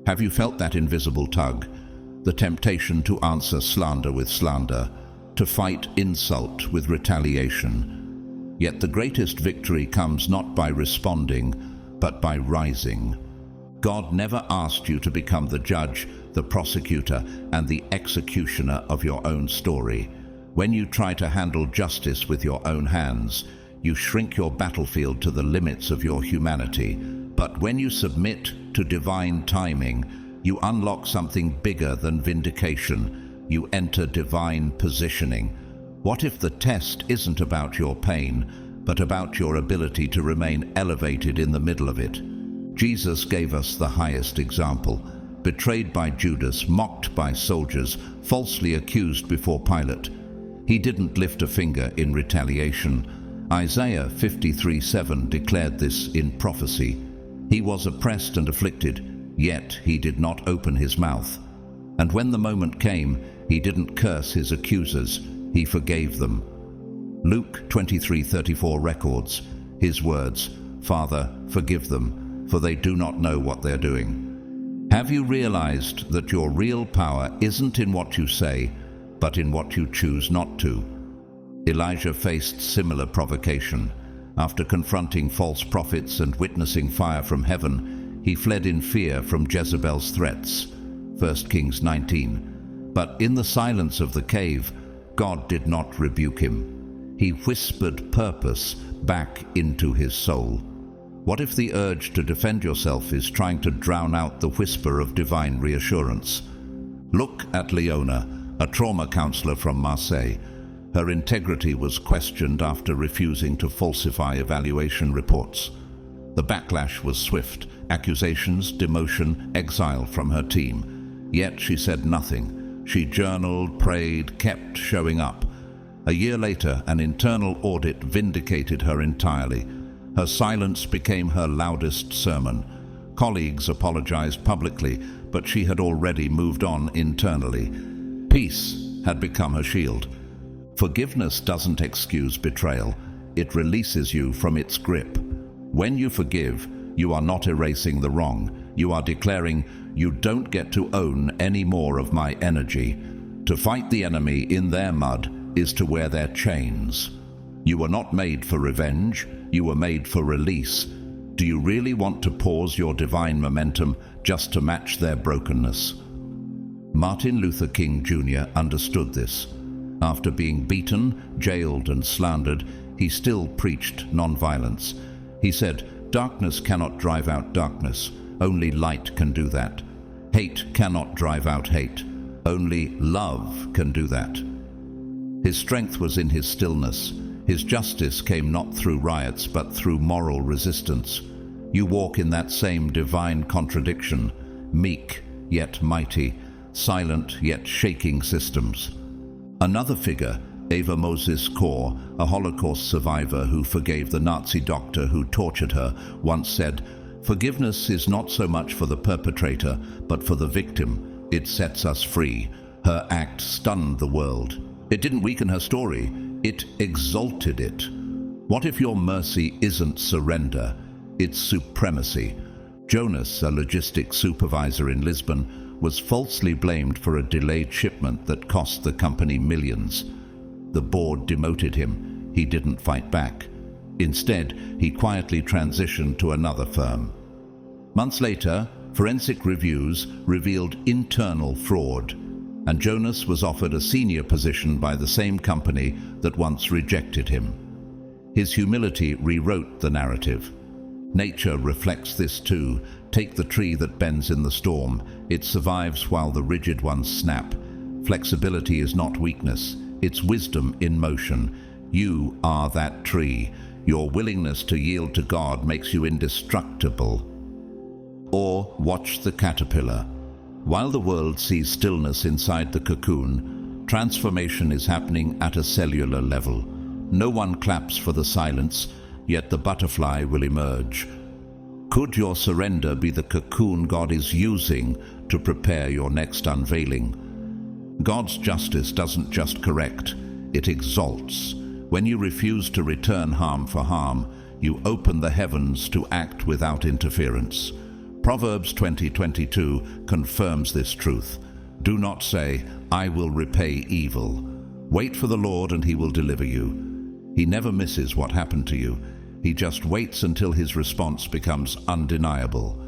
Have you felt that invisible tug? The temptation to answer slander with slander, to fight insult with retaliation. Yet the greatest victory comes not by responding, but by rising. God never asked you to become the judge, the prosecutor, and the executioner of your own story. When you try to handle justice with your own hands, you shrink your battlefield to the limits of your humanity. But when you submit to divine timing, you unlock something bigger than vindication. You enter divine positioning. What if the test isn't about your pain, but about your ability to remain elevated in the middle of it? Jesus gave us the highest example. Betrayed by Judas, mocked by soldiers, falsely accused before Pilate. He didn't lift a finger in retaliation. Isaiah 53:7 declared this in prophecy. He was oppressed and afflicted, yet he did not open his mouth. And when the moment came, he didn't curse his accusers, he forgave them. Luke 23:34 records his words, Father, forgive them, for they do not know what they're doing. Have you realized that your real power isn't in what you say, but in what you choose not to? Elijah faced similar provocation. After confronting false prophets and witnessing fire from heaven, he fled in fear from Jezebel's threats. 1 Kings 19. But in the silence of the cave, God did not rebuke him. He whispered purpose back into his soul. What if the urge to defend yourself is trying to drown out the whisper of divine reassurance? Look at Leona, a trauma counselor from Marseille. Her integrity was questioned after refusing to falsify evaluation reports. The backlash was swift: accusations, demotion, exile from her team. Yet she said nothing. She journaled, prayed, kept showing up. A year later, an internal audit vindicated her entirely. Her silence became her loudest sermon. Colleagues apologized publicly, but she had already moved on internally. Peace had become her shield. Forgiveness doesn't excuse betrayal. It releases you from its grip. When you forgive, you are not erasing the wrong. You are declaring, "You don't get to own any more of my energy." To fight the enemy in their mud is to wear their chains. You were not made for revenge. You were made for release. Do you really want to pause your divine momentum just to match their brokenness? Martin Luther King Jr. understood this. After being beaten, jailed, and slandered, he still preached nonviolence. He said, "Darkness cannot drive out darkness. Only light can do that. Hate cannot drive out hate. Only love can do that." His strength was in his stillness. His justice came not through riots, but through moral resistance. You walk in that same divine contradiction: meek yet mighty, silent yet shaking systems. Another figure, Eva Moses Kor, a Holocaust survivor who forgave the Nazi doctor who tortured her, once said, "Forgiveness is not so much for the perpetrator, but for the victim. It sets us free." Her act stunned the world. It didn't weaken her story, it exalted it. What if your mercy isn't surrender? It's supremacy. Jonas, a logistics supervisor in Lisbon, was falsely blamed for a delayed shipment that cost the company millions. The board demoted him. He didn't fight back. Instead, he quietly transitioned to another firm. Months later, forensic reviews revealed internal fraud, and Jonas was offered a senior position by the same company that once rejected him. His humility rewrote the narrative. Nature reflects this too. Take the tree that bends in the storm. It survives while the rigid ones snap. Flexibility is not weakness. It's wisdom in motion. You are that tree. Your willingness to yield to God makes you indestructible. Or watch the caterpillar. While the world sees stillness inside the cocoon, transformation is happening at a cellular level. No one claps for the silence, yet the butterfly will emerge. Could your surrender be the cocoon God is using to prepare your next unveiling? God's justice doesn't just correct, it exalts. When you refuse to return harm for harm, you open the heavens to act without interference. Proverbs 20:22 confirms this truth. Do not say, "I will repay evil." Wait for the Lord and He will deliver you. He never misses what happened to you. He just waits until His response becomes undeniable.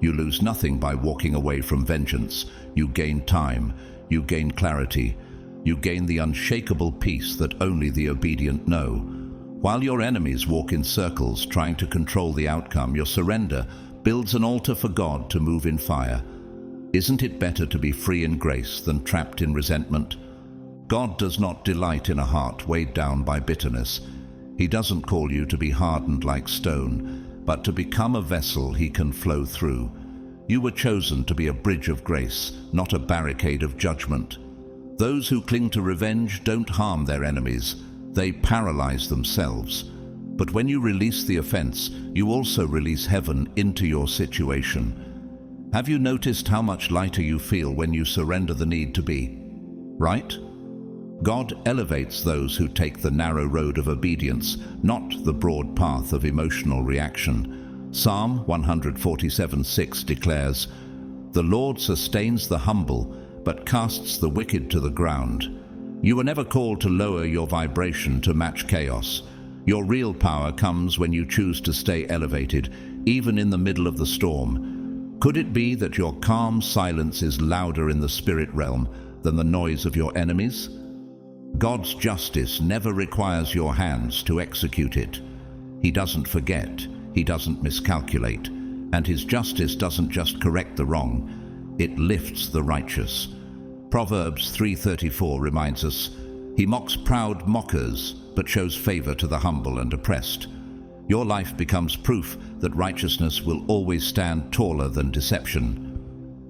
You lose nothing by walking away from vengeance. You gain time. You gain clarity. You gain the unshakable peace that only the obedient know. While your enemies walk in circles trying to control the outcome, your surrender builds an altar for God to move in fire. Isn't it better to be free in grace than trapped in resentment? God does not delight in a heart weighed down by bitterness. He doesn't call you to be hardened like stone, but to become a vessel He can flow through. You were chosen to be a bridge of grace, not a barricade of judgment. Those who cling to revenge don't harm their enemies, they paralyze themselves. But when you release the offense, you also release heaven into your situation. Have you noticed how much lighter you feel when you surrender the need to be right? God elevates those who take the narrow road of obedience, not the broad path of emotional reaction. Psalm 147:6 declares, "The Lord sustains the humble, but casts the wicked to the ground." You were never called to lower your vibration to match chaos. Your real power comes when you choose to stay elevated, even in the middle of the storm. Could it be that your calm silence is louder in the spirit realm than the noise of your enemies? God's justice never requires your hands to execute it. He doesn't forget, he doesn't miscalculate, and his justice doesn't just correct the wrong, it lifts the righteous. Proverbs 3:34 reminds us, "He mocks proud mockers, but shows favor to the humble and oppressed." Your life becomes proof that righteousness will always stand taller than deception.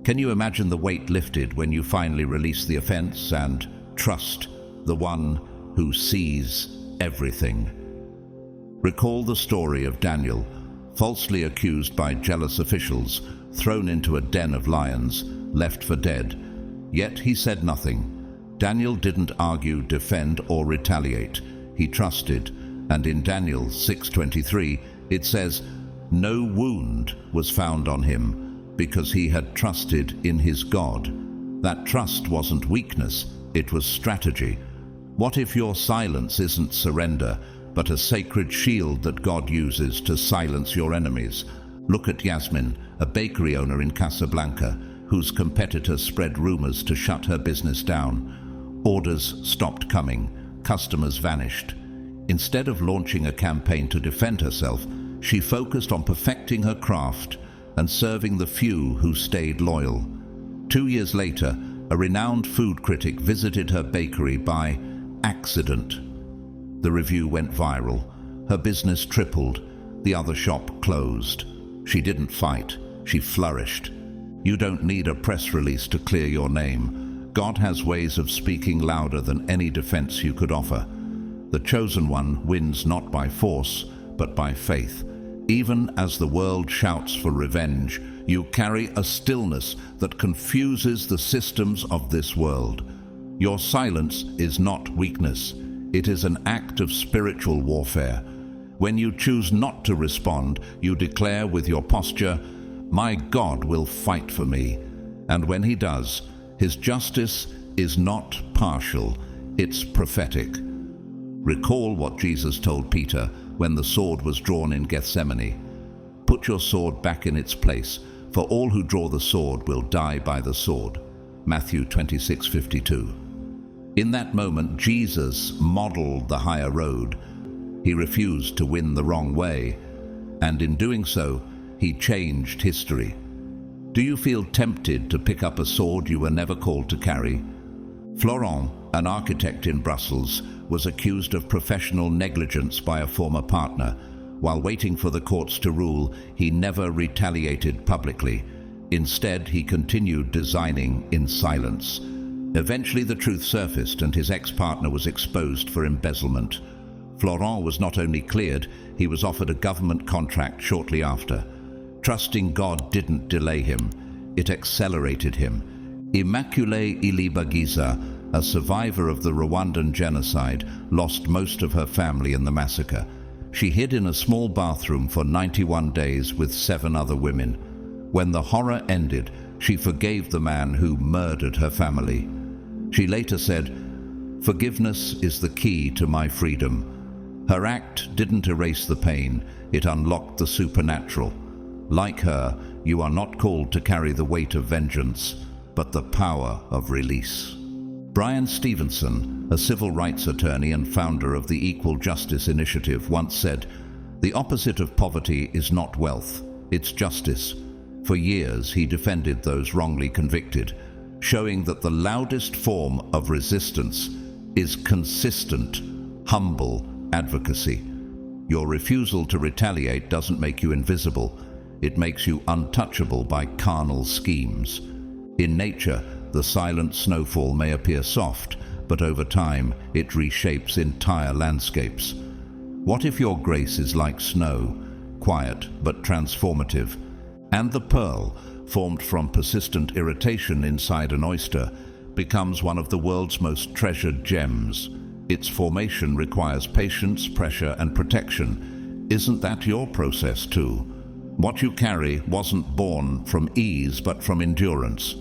Can you imagine the weight lifted when you finally release the offense and trust the one who sees everything? Recall the story of Daniel, falsely accused by jealous officials, thrown into a den of lions, left for dead. Yet he said nothing. Daniel didn't argue, defend, or retaliate. He trusted, and in Daniel 6:23 it says, "No wound was found on him, because he had trusted in his God." That trust wasn't weakness, it was strategy. What if your silence isn't surrender, but a sacred shield that God uses to silence your enemies? Look at Yasmin, a bakery owner in Casablanca, whose competitors spread rumors to shut her business down. Orders stopped coming, customers vanished. Instead of launching a campaign to defend herself, she focused on perfecting her craft and serving the few who stayed loyal. 2 years later, a renowned food critic visited her bakery by accident. The review went viral. Her business tripled. The other shop closed. She didn't fight. She flourished. You don't need a press release to clear your name. God has ways of speaking louder than any defense you could offer. The chosen one wins not by force, but by faith. Even as the world shouts for revenge, you carry a stillness that confuses the systems of this world. Your silence is not weakness. It is an act of spiritual warfare. When you choose not to respond, you declare with your posture, "My God will fight for me." And when he does, his justice is not partial, it's prophetic. Recall what Jesus told Peter when the sword was drawn in Gethsemane. "Put your sword back in its place, for all who draw the sword will die by the sword." Matthew 26:52. In that moment, Jesus modeled the higher road. He refused to win the wrong way, and in doing so, he changed history. Do you feel tempted to pick up a sword you were never called to carry? Florent, an architect in Brussels, was accused of professional negligence by a former partner. While waiting for the courts to rule, he never retaliated publicly. Instead, he continued designing in silence. Eventually, the truth surfaced and his ex-partner was exposed for embezzlement. Florent was not only cleared, he was offered a government contract shortly after. Trusting God didn't delay him, it accelerated him. Immaculée Ilibagiza, a survivor of the Rwandan genocide, lost most of her family in the massacre. She hid in a small bathroom for 91 days with 7 other women. When the horror ended, she forgave the man who murdered her family. She later said, "Forgiveness is the key to my freedom." Her act didn't erase the pain, it unlocked the supernatural. Like her, you are not called to carry the weight of vengeance, but the power of release. Brian Stevenson, a civil rights attorney and founder of the Equal Justice Initiative, once said, "The opposite of poverty is not wealth, it's justice." For years, he defended those wrongly convicted, showing that the loudest form of resistance is consistent, humble advocacy. Your refusal to retaliate doesn't make you invisible. It makes you untouchable by carnal schemes. In nature, the silent snowfall may appear soft, but over time, it reshapes entire landscapes. What if your grace is like snow, quiet but transformative? And the pearl, formed from persistent irritation inside an oyster, becomes one of the world's most treasured gems. Its formation requires patience, pressure, and protection. Isn't that your process too? What you carry wasn't born from ease, but from endurance.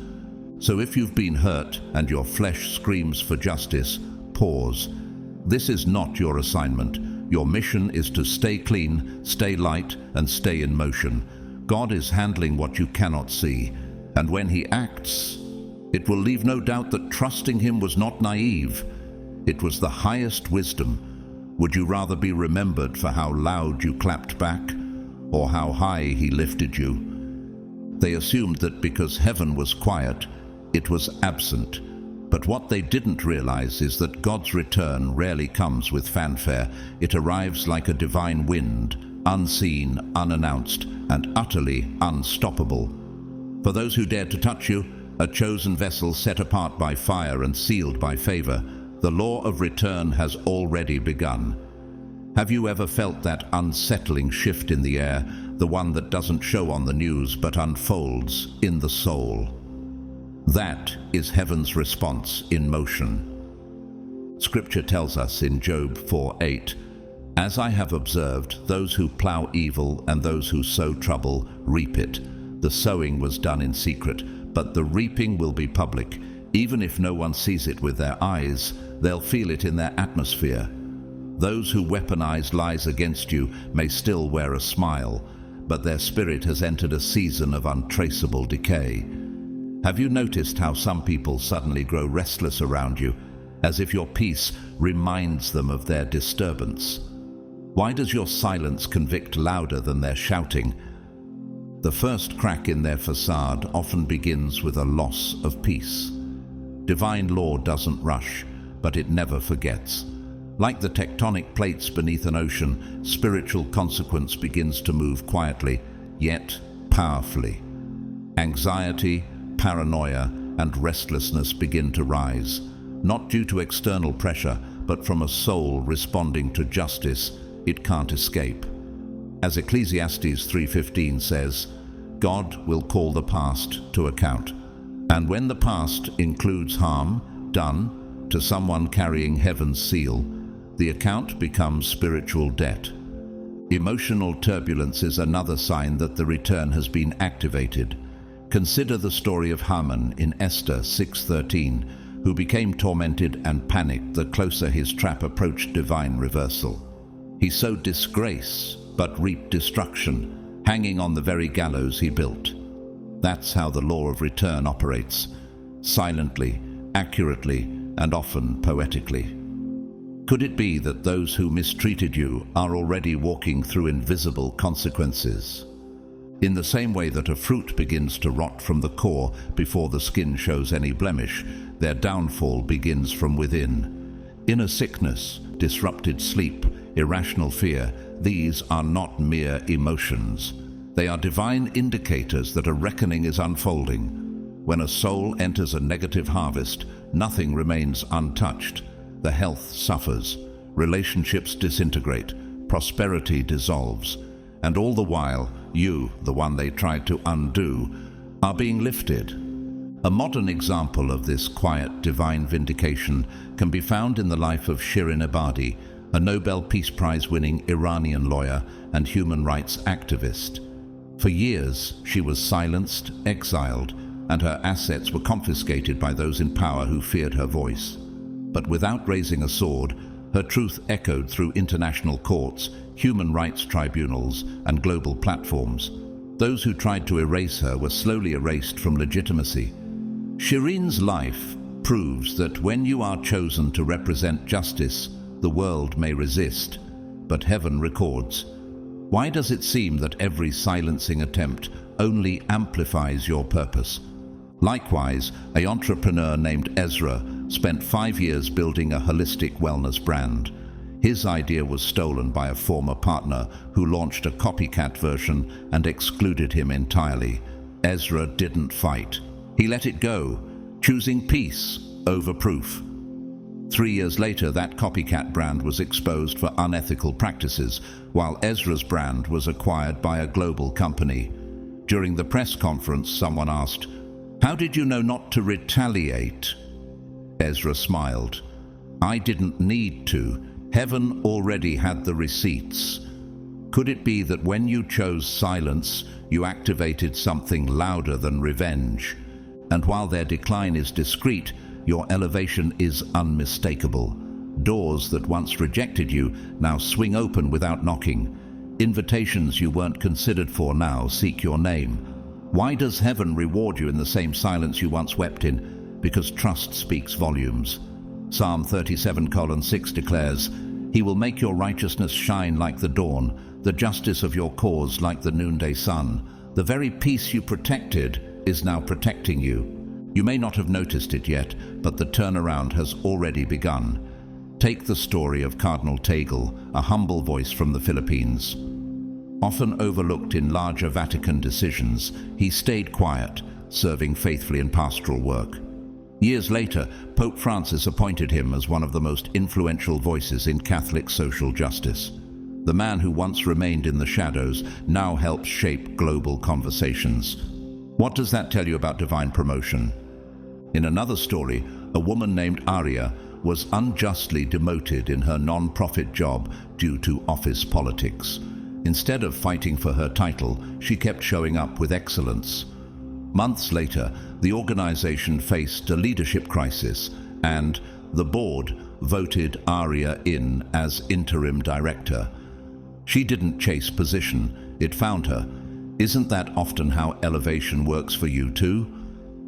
So if you've been hurt and your flesh screams for justice, pause. This is not your assignment. Your mission is to stay clean, stay light, and stay in motion. God is handling what you cannot see, and when he acts, it will leave no doubt that trusting him was not naive. It was the highest wisdom. Would you rather be remembered for how loud you clapped back, or how high he lifted you? They assumed that because heaven was quiet, it was absent. But what they didn't realize is that God's return rarely comes with fanfare. It arrives like a divine wind, unseen, unannounced, and utterly unstoppable. For those who dare to touch you, a chosen vessel set apart by fire and sealed by favor, the law of return has already begun. Have you ever felt that unsettling shift in the air, the one that doesn't show on the news but unfolds in the soul? That is heaven's response in motion. Scripture tells us in Job 4:8, "As I have observed, those who plow evil and those who sow trouble reap it. The sowing was done in secret, but the reaping will be public. Even if no one sees it with their eyes, they'll feel it in their atmosphere. Those who weaponize lies against you may still wear a smile, but their spirit has entered a season of untraceable decay." Have you noticed how some people suddenly grow restless around you, as if your peace reminds them of their disturbance? Why does your silence convict louder than their shouting? The first crack in their facade often begins with a loss of peace. Divine law doesn't rush, but it never forgets. Like the tectonic plates beneath an ocean, spiritual consequence begins to move quietly, yet powerfully. Anxiety, paranoia, and restlessness begin to rise, not due to external pressure, but from a soul responding to justice it can't escape. As Ecclesiastes 3:15 says, God will call the past to account. And when the past includes harm done to someone carrying heaven's seal, the account becomes spiritual debt. Emotional turbulence is another sign that the return has been activated. Consider the story of Haman in Esther 6:13, who became tormented and panicked the closer his trap approached divine reversal. He sowed disgrace, but reaped destruction, hanging on the very gallows he built. That's how the law of return operates, silently, accurately, and often poetically. Could it be that those who mistreated you are already walking through invisible consequences? In the same way that a fruit begins to rot from the core before the skin shows any blemish, their downfall begins from within. Inner sickness, disrupted sleep, irrational fear, these are not mere emotions. They are divine indicators that a reckoning is unfolding. When a soul enters a negative harvest, nothing remains untouched. The health suffers, relationships disintegrate, prosperity dissolves, and all the while, you, the one they tried to undo, are being lifted. A modern example of this quiet divine vindication can be found in the life of Shirin Ebadi, a Nobel Peace Prize-winning Iranian lawyer and human rights activist. For years, she was silenced, exiled, and her assets were confiscated by those in power who feared her voice. But without raising a sword, her truth echoed through international courts, human rights tribunals, and global platforms. Those who tried to erase her were slowly erased from legitimacy. Shirin's life proves that when you are chosen to represent justice, the world may resist, but heaven records. Why does it seem that every silencing attempt only amplifies your purpose? Likewise, an entrepreneur named Ezra spent 5 years building a holistic wellness brand. His idea was stolen by a former partner who launched a copycat version and excluded him entirely. Ezra didn't fight. He let it go, choosing peace over proof. 3 years later, that copycat brand was exposed for unethical practices, while Ezra's brand was acquired by a global company. During the press conference, someone asked, "How did you know not to retaliate?" Ezra smiled. "I didn't need to. Heaven already had the receipts." Could it be that when you chose silence, you activated something louder than revenge? And while their decline is discreet, your elevation is unmistakable. Doors that once rejected you now swing open without knocking. Invitations you weren't considered for now seek your name. Why does heaven reward you in the same silence you once wept in? Because trust speaks volumes. Psalm 37:6 declares, "He will make your righteousness shine like the dawn, the justice of your cause like the noonday sun." The very peace you protected is now protecting you. You may not have noticed it yet, but the turnaround has already begun. Take the story of Cardinal Tagle, a humble voice from the Philippines. Often overlooked in larger Vatican decisions, he stayed quiet, serving faithfully in pastoral work. Years later, Pope Francis appointed him as one of the most influential voices in Catholic social justice. The man who once remained in the shadows now helps shape global conversations. What does that tell you about divine promotion? In another story, a woman named Arya was unjustly demoted in her non-profit job due to office politics. Instead of fighting for her title, she kept showing up with excellence. Months later, the organization faced a leadership crisis, and the board voted Arya in as interim director. She didn't chase position, it found her. Isn't that often how elevation works for you too?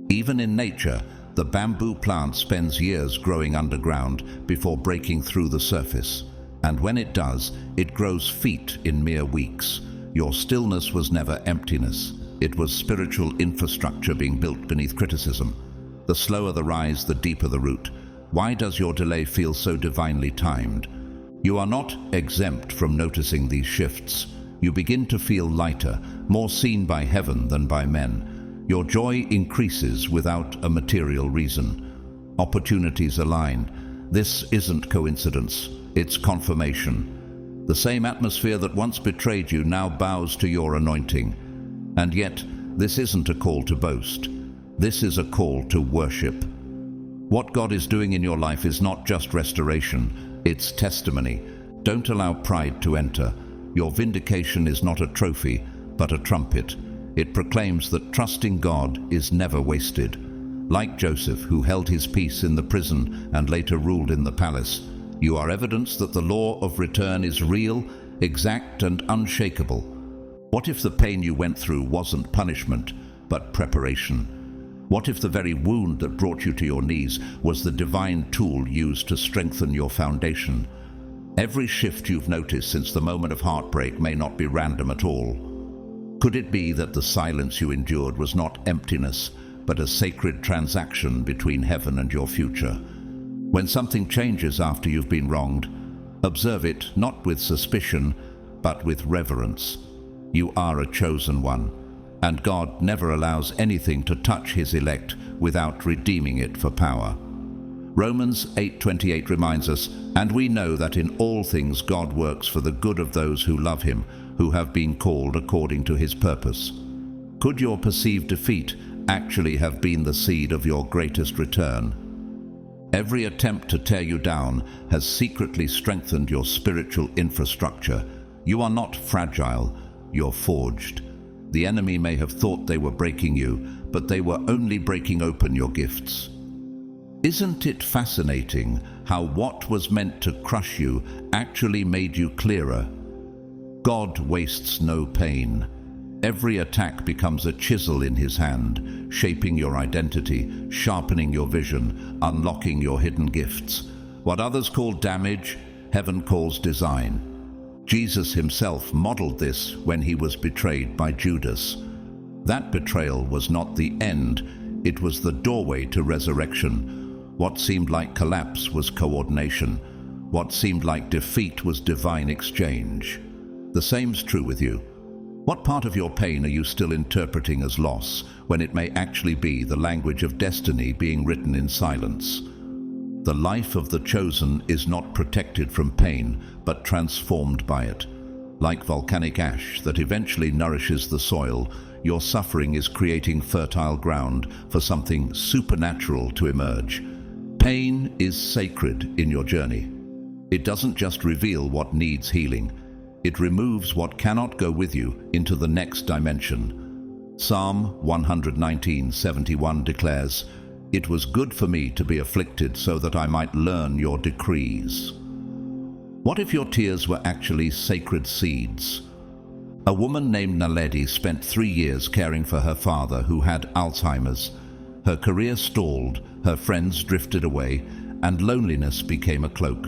Even in nature, the bamboo plant spends years growing underground before breaking through the surface. And when it does, it grows feet in mere weeks. Your stillness was never emptiness. It was spiritual infrastructure being built beneath criticism. The slower the rise, the deeper the root. Why does your delay feel so divinely timed? You are not exempt from noticing these shifts. You begin to feel lighter, more seen by heaven than by men. Your joy increases without a material reason. Opportunities align. This isn't coincidence, it's confirmation. The same atmosphere that once betrayed you now bows to your anointing. And yet, this isn't a call to boast. This is a call to worship. What God is doing in your life is not just restoration, it's testimony. Don't allow pride to enter. Your vindication is not a trophy, but a trumpet. It proclaims that trusting God is never wasted. Like Joseph, who held his peace in the prison and later ruled in the palace, you are evidence that the law of return is real, exact, and unshakable. What if the pain you went through wasn't punishment, but preparation? What if the very wound that brought you to your knees was the divine tool used to strengthen your foundation? Every shift you've noticed since the moment of heartbreak may not be random at all. Could it be that the silence you endured was not emptiness, but a sacred transaction between heaven and your future? When something changes after you've been wronged, observe it not with suspicion, but with reverence. You are a chosen one, and God never allows anything to touch his elect without redeeming it for power. Romans 8:28 reminds us, "And we know that in all things God works for the good of those who love him, who have been called according to his purpose." Could your perceived defeat actually have been the seed of your greatest return? Every attempt to tear you down has secretly strengthened your spiritual infrastructure. You are not fragile, you're forged. The enemy may have thought they were breaking you, but they were only breaking open your gifts. Isn't it fascinating how what was meant to crush you actually made you clearer? God wastes no pain. Every attack becomes a chisel in his hand, shaping your identity, sharpening your vision, unlocking your hidden gifts. What others call damage, heaven calls design. Jesus himself modeled this when he was betrayed by Judas. That betrayal was not the end, it was the doorway to resurrection. What seemed like collapse was coordination. What seemed like defeat was divine exchange. The same's true with you. What part of your pain are you still interpreting as loss, when it may actually be the language of destiny being written in silence? The life of the chosen is not protected from pain, but transformed by it. Like volcanic ash that eventually nourishes the soil, your suffering is creating fertile ground for something supernatural to emerge. Pain is sacred in your journey. It doesn't just reveal what needs healing. It removes what cannot go with you into the next dimension. Psalm 119:71 declares, "It was good for me to be afflicted so that I might learn your decrees." What if your tears were actually sacred seeds? A woman named Naledi spent 3 years caring for her father who had Alzheimer's. Her career stalled, her friends drifted away, and loneliness became a cloak.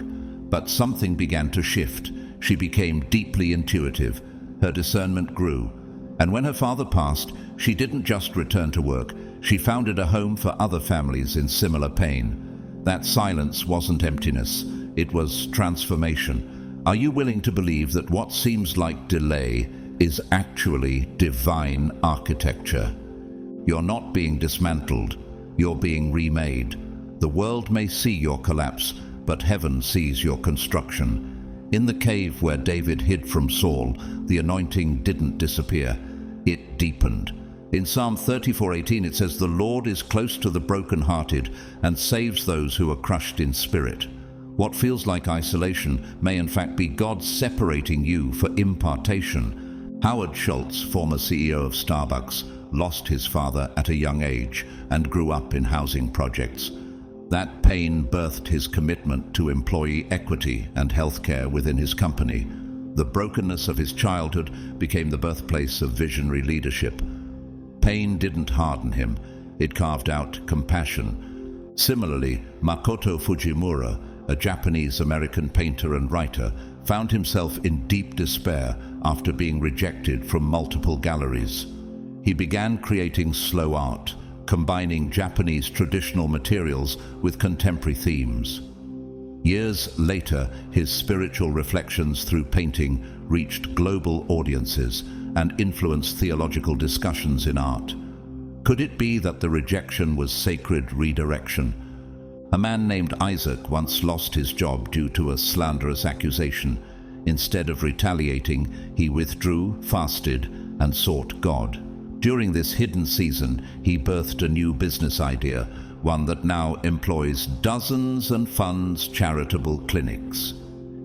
But something began to shift. She became deeply intuitive. Her discernment grew. And when her father passed, she didn't just return to work. She founded a home for other families in similar pain. That silence wasn't emptiness. It was transformation. Are you willing to believe that what seems like delay is actually divine architecture? You're not being dismantled. You're being remade. The world may see your collapse, but heaven sees your construction. In the cave where David hid from Saul, the anointing didn't disappear. It deepened. In Psalm 34:18 it says, "The Lord is close to the brokenhearted and saves those who are crushed in spirit." What feels like isolation may in fact be God separating you for impartation. Howard Schultz, former CEO of Starbucks, lost his father at a young age and grew up in housing projects. That pain birthed his commitment to employee equity and healthcare within his company. The brokenness of his childhood became the birthplace of visionary leadership. Pain didn't harden him, it carved out compassion. Similarly, Makoto Fujimura, a Japanese-American painter and writer, found himself in deep despair after being rejected from multiple galleries. He began creating slow art, combining Japanese traditional materials with contemporary themes. Years later, his spiritual reflections through painting reached global audiences and influenced theological discussions in art. Could it be that the rejection was sacred redirection? A man named Isaac once lost his job due to a slanderous accusation. Instead of retaliating, he withdrew, fasted, and sought God. During this hidden season, he birthed a new business idea, one that now employs dozens and funds charitable clinics.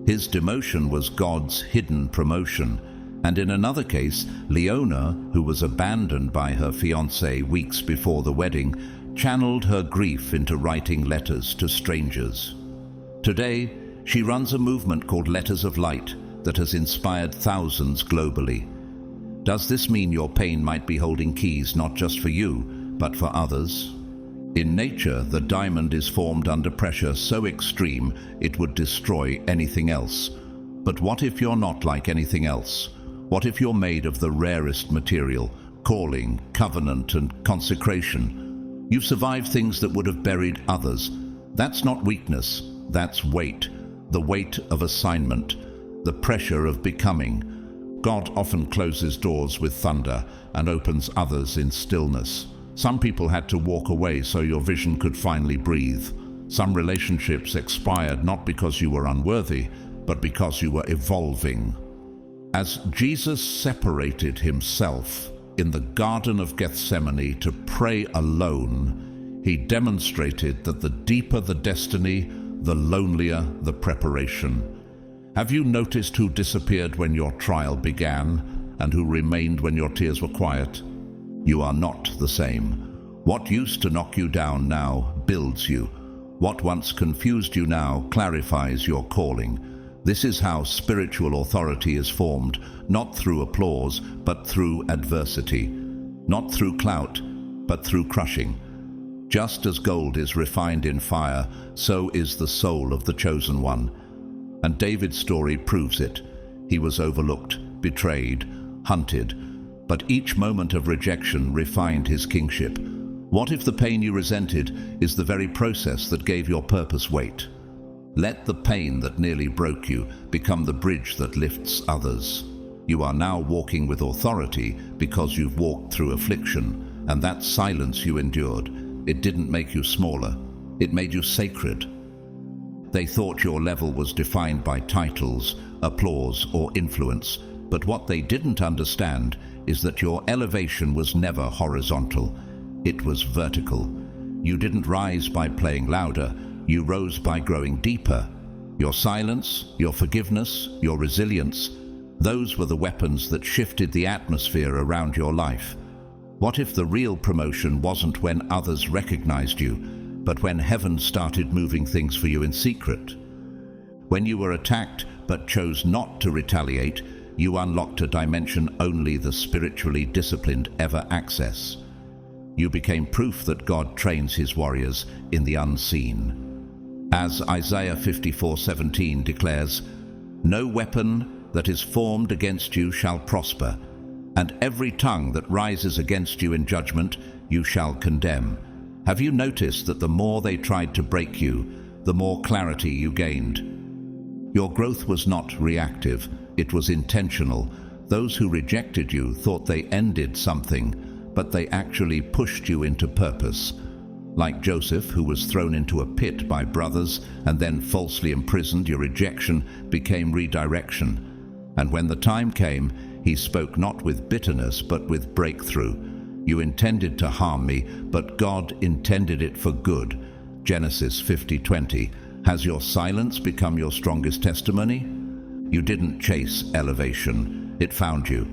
His demotion was God's hidden promotion. And in another case, Leona, who was abandoned by her fiancé weeks before the wedding, channeled her grief into writing letters to strangers. Today, she runs a movement called Letters of Light that has inspired thousands globally. Does this mean your pain might be holding keys not just for you, but for others? In nature, the diamond is formed under pressure so extreme it would destroy anything else. But what if you're not like anything else? What if you're made of the rarest material, calling, covenant, and consecration? You've survived things that would have buried others. That's not weakness, that's weight. The weight of assignment, the pressure of becoming. God often closes doors with thunder and opens others in stillness. Some people had to walk away so your vision could finally breathe. Some relationships expired not because you were unworthy, but because you were evolving. As Jesus separated himself in the Garden of Gethsemane to pray alone, he demonstrated that the deeper the destiny, the lonelier the preparation. Have you noticed who disappeared when your trial began and who remained when your tears were quiet? You are not the same. What used to knock you down now builds you. What once confused you now clarifies your calling. This is how spiritual authority is formed, not through applause, but through adversity. Not through clout, but through crushing. Just as gold is refined in fire, so is the soul of the chosen one. And David's story proves it. He was overlooked, betrayed, hunted, but each moment of rejection refined his kingship. What if the pain you resented is the very process that gave your purpose weight? Let the pain that nearly broke you become the bridge that lifts others. You are now walking with authority because you've walked through affliction, and that silence you endured, it didn't make you smaller, it made you sacred. They thought your level was defined by titles, applause, or influence, but what they didn't understand is that your elevation was never horizontal, it was vertical. You didn't rise by playing louder, you rose by growing deeper. Your silence, your forgiveness, your resilience, those were the weapons that shifted the atmosphere around your life. What if the real promotion wasn't when others recognized you, but when heaven started moving things for you in secret? When you were attacked but chose not to retaliate, you unlocked a dimension only the spiritually disciplined ever access. You became proof that God trains his warriors in the unseen. As Isaiah 54:17 declares, "No weapon that is formed against you shall prosper, and every tongue that rises against you in judgment you shall condemn." Have you noticed that the more they tried to break you, the more clarity you gained? Your growth was not reactive, it was intentional. Those who rejected you thought they ended something, but they actually pushed you into purpose. Like Joseph, who was thrown into a pit by brothers and then falsely imprisoned, your rejection became redirection. And when the time came, he spoke not with bitterness, but with breakthrough. "You intended to harm me, but God intended it for good." Genesis 50:20. Has your silence become your strongest testimony? You didn't chase elevation, it found you.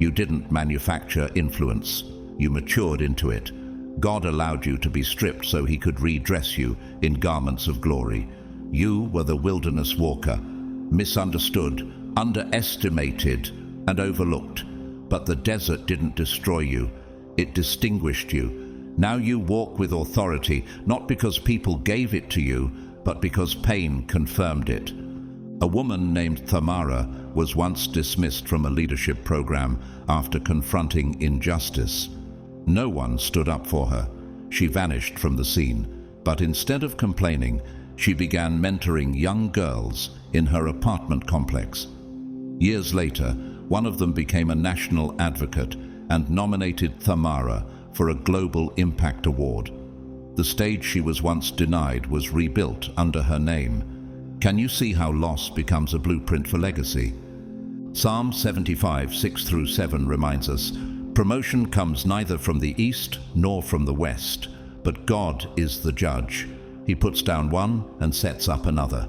You didn't manufacture influence, you matured into it. God allowed you to be stripped so he could redress you in garments of glory. You were the wilderness walker, misunderstood, underestimated, and overlooked. But the desert didn't destroy you, it distinguished you. Now you walk with authority, not because people gave it to you, but because pain confirmed it. A woman named Tamara was once dismissed from a leadership program after confronting injustice. No one stood up for her. She vanished from the scene, but instead of complaining, she began mentoring young girls in her apartment complex. Years later, one of them became a national advocate and nominated Tamara for a Global Impact Award. The stage she was once denied was rebuilt under her name. Can you see how loss becomes a blueprint for legacy? Psalm 75:6-7 reminds us, "Promotion comes neither from the east nor from the west, but God is the judge. He puts down one and sets up another."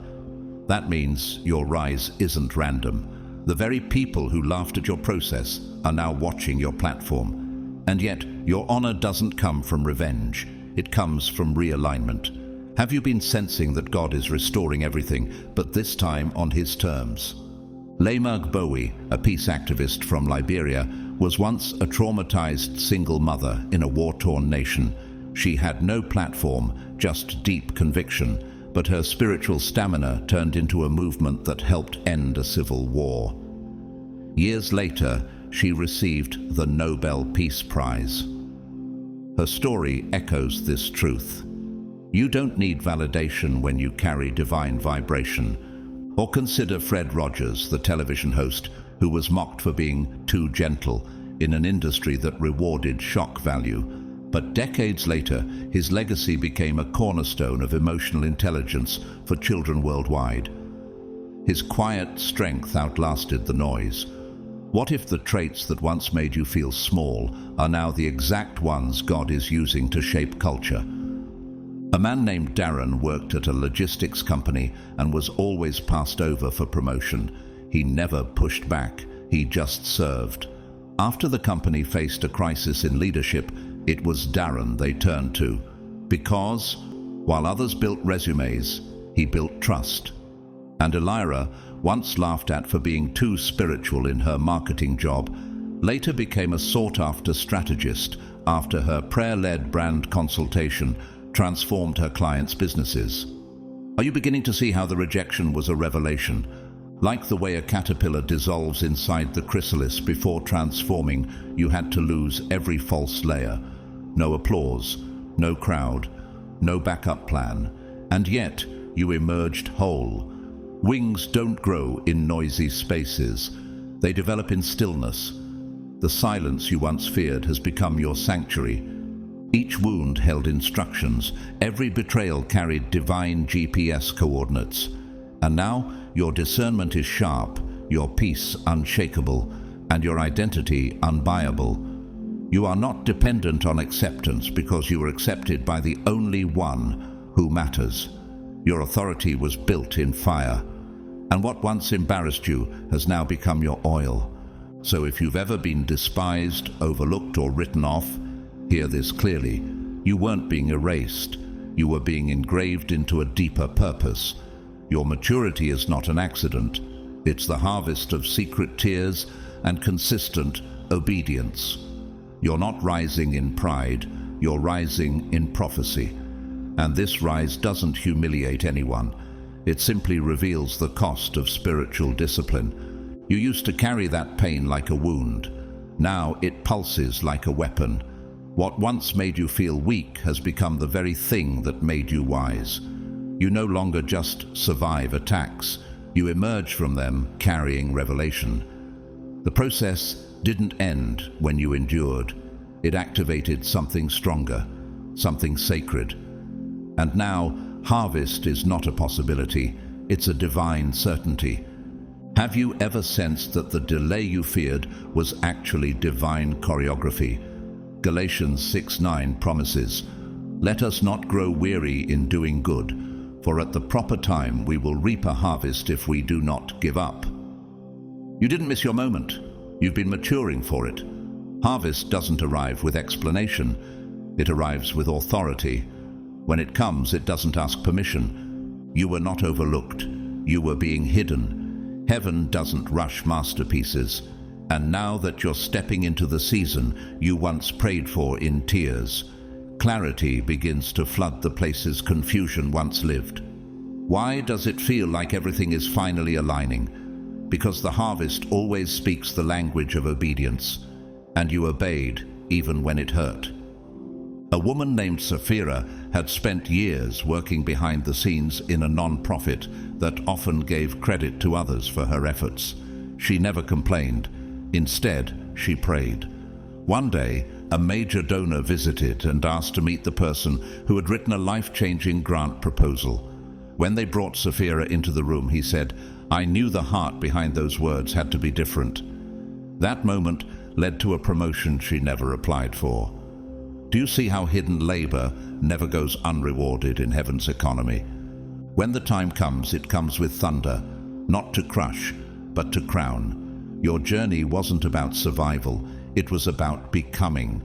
That means your rise isn't random. The very people who laughed at your process are now watching your platform. And yet, your honor doesn't come from revenge. It comes from realignment. Have you been sensing that God is restoring everything, but this time on his terms? Laymerg Bowie, a peace activist from Liberia, was once a traumatized single mother in a war-torn nation. She had no platform, just deep conviction, but her spiritual stamina turned into a movement that helped end a civil war. Years later, she received the Nobel Peace Prize. Her story echoes this truth. You don't need validation when you carry divine vibration. Or consider Fred Rogers, the television host, who was mocked for being too gentle in an industry that rewarded shock value. But decades later, his legacy became a cornerstone of emotional intelligence for children worldwide. His quiet strength outlasted the noise. What if the traits that once made you feel small are now the exact ones God is using to shape culture? A man named Darren worked at a logistics company and was always passed over for promotion. He never pushed back, he just served. After the company faced a crisis in leadership, it was Darren they turned to. Because, while others built resumes, he built trust. And Elira, once laughed at for being too spiritual in her marketing job, later became a sought-after strategist after her prayer-led brand consultation transformed her clients' businesses. Are you beginning to see how the rejection was a revelation? Like the way a caterpillar dissolves inside the chrysalis before transforming, you had to lose every false layer. No applause, no crowd, no backup plan, and yet you emerged whole. Wings don't grow in noisy spaces. They develop in stillness. The silence you once feared has become your sanctuary. Each wound held instructions. Every betrayal carried divine GPS coordinates. And now your discernment is sharp, your peace unshakable, and your identity unbuyable. You are not dependent on acceptance because you were accepted by the only one who matters. Your authority was built in fire. And what once embarrassed you has now become your oil. So if you've ever been despised, overlooked, or written off, hear this clearly. You weren't being erased. You were being engraved into a deeper purpose. Your maturity is not an accident. It's the harvest of secret tears and consistent obedience. You're not rising in pride. You're rising in prophecy. And this rise doesn't humiliate anyone. It simply reveals the cost of spiritual discipline. You used to carry that pain like a wound. Now it pulses like a weapon. What once made you feel weak has become the very thing that made you wise. You no longer just survive attacks. You emerge from them carrying revelation. The process didn't end when you endured. It activated something stronger, something sacred. And now, harvest is not a possibility, it's a divine certainty. Have you ever sensed that the delay you feared was actually divine choreography? Galatians 6:9 promises, "Let us not grow weary in doing good, for at the proper time we will reap a harvest if we do not give up." You didn't miss your moment. You've been maturing for it. Harvest doesn't arrive with explanation. It arrives with authority. When it comes, it doesn't ask permission. You were not overlooked. You were being hidden. Heaven doesn't rush masterpieces. And now that you're stepping into the season you once prayed for in tears, clarity begins to flood the places confusion once lived. Why does it feel like everything is finally aligning? Because the harvest always speaks the language of obedience, and you obeyed even when it hurt. A woman named Sapphira had spent years working behind the scenes in a non-profit that often gave credit to others for her efforts. She never complained. Instead, she prayed. One day, a major donor visited and asked to meet the person who had written a life-changing grant proposal. When they brought Sapphira into the room, he said, "I knew the heart behind those words had to be different." That moment led to a promotion she never applied for. Do you see how hidden labor never goes unrewarded in heaven's economy? When the time comes, it comes with thunder, not to crush, but to crown. Your journey wasn't about survival, it was about becoming.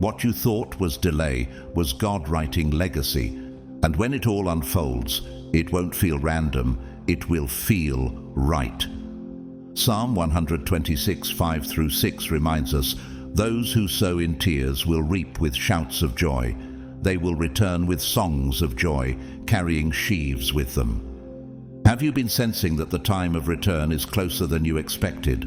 What you thought was delay was God writing legacy. And when it all unfolds, it won't feel random, it will feel right. Psalm 126, 5-6 reminds us, "Those who sow in tears will reap with shouts of joy. They will return with songs of joy, carrying sheaves with them." Have you been sensing that the time of return is closer than you expected?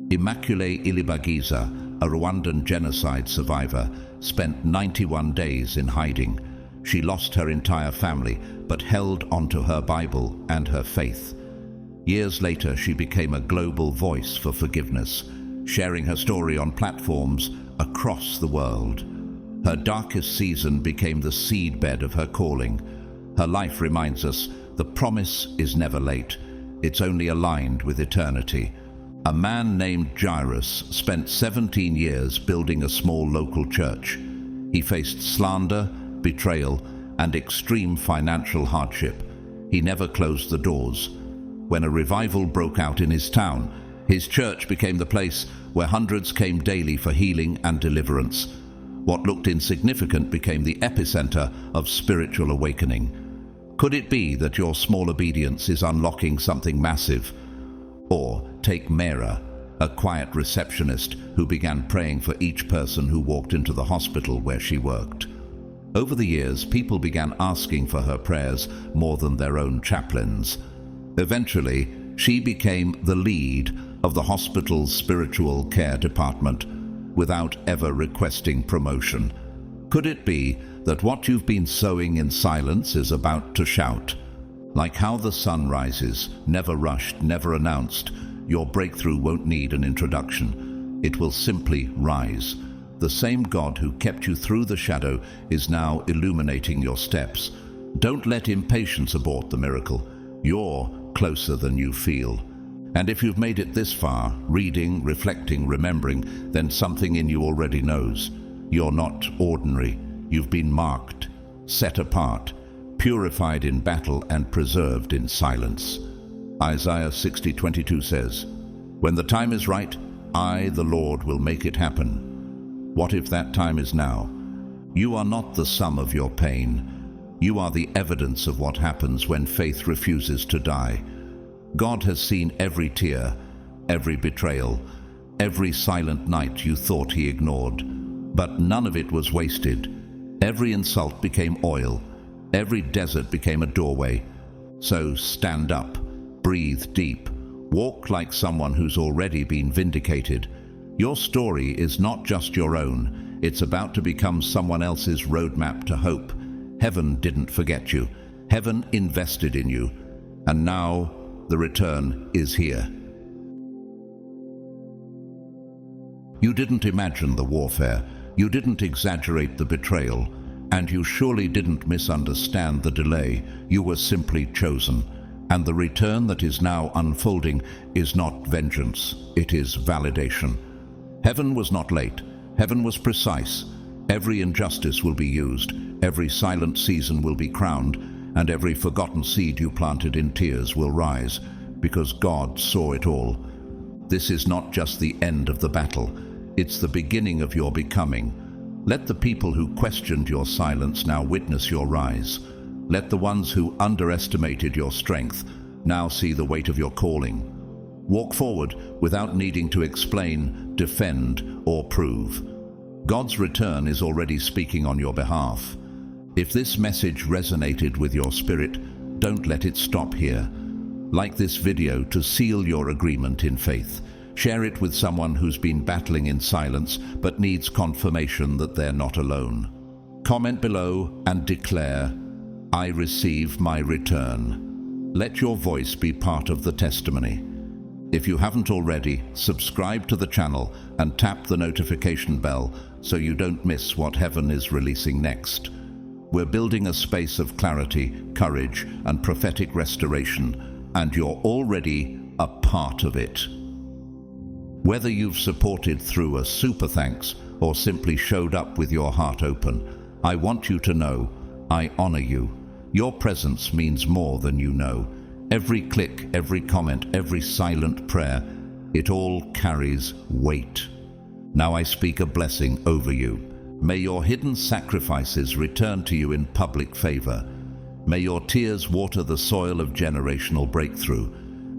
Immaculée Ilibagiza, a Rwandan genocide survivor, spent 91 days in hiding. She lost her entire family, but held onto her Bible and her faith. Years later, she became a global voice for forgiveness, sharing her story on platforms across the world. Her darkest season became the seedbed of her calling. Her life reminds us the promise is never late, it's only aligned with eternity. A man named Jairus spent 17 years building a small local church. He faced slander, betrayal, and extreme financial hardship. He never closed the doors. When a revival broke out in his town, his church became the place where hundreds came daily for healing and deliverance. What looked insignificant became the epicenter of spiritual awakening. Could it be that your small obedience is unlocking something massive? Or take Mera, a quiet receptionist who began praying for each person who walked into the hospital where she worked. Over the years, people began asking for her prayers more than their own chaplains. Eventually, she became the lead of the hospital's spiritual care department without ever requesting promotion. Could it be that what you've been sowing in silence is about to shout? Like how the sun rises, never rushed, never announced, your breakthrough won't need an introduction. It will simply rise. The same God who kept you through the shadow is now illuminating your steps. Don't let impatience abort the miracle. You're closer than you feel. And if you've made it this far, reading, reflecting, remembering, then something in you already knows. You're not ordinary. You've been marked, set apart, purified in battle and preserved in silence. Isaiah 60:22 says, "When the time is right, I, the Lord, will make it happen." What if that time is now? You are not the sum of your pain. You are the evidence of what happens when faith refuses to die. God has seen every tear, every betrayal, every silent night you thought he ignored. But none of it was wasted. Every insult became oil. Every desert became a doorway. So stand up, breathe deep, walk like someone who's already been vindicated. Your story is not just your own, it's about to become someone else's roadmap to hope. Heaven didn't forget you. Heaven invested in you. And now the return is here. You didn't imagine the warfare. You didn't exaggerate the betrayal. And you surely didn't misunderstand the delay. You were simply chosen. And the return that is now unfolding is not vengeance. It is validation. Heaven was not late. Heaven was precise. Every injustice will be used. Every silent season will be crowned. And every forgotten seed you planted in tears will rise. Because God saw it all. This is not just the end of the battle. It's the beginning of your becoming. Let the people who questioned your silence now witness your rise. Let the ones who underestimated your strength now see the weight of your calling. Walk forward without needing to explain, defend, or prove. God's return is already speaking on your behalf. If this message resonated with your spirit, don't let it stop here. Like this video to seal your agreement in faith. Share it with someone who's been battling in silence but needs confirmation that they're not alone. Comment below and declare, "I receive my return." Let your voice be part of the testimony. If you haven't already, subscribe to the channel and tap the notification bell so you don't miss what heaven is releasing next. We're building a space of clarity, courage, and prophetic restoration, and you're already a part of it. Whether you've supported through a super thanks or simply showed up with your heart open, I want you to know, I honor you. Your presence means more than you know. Every click, every comment, every silent prayer, it all carries weight. Now I speak a blessing over you. May your hidden sacrifices return to you in public favor. May your tears water the soil of generational breakthrough.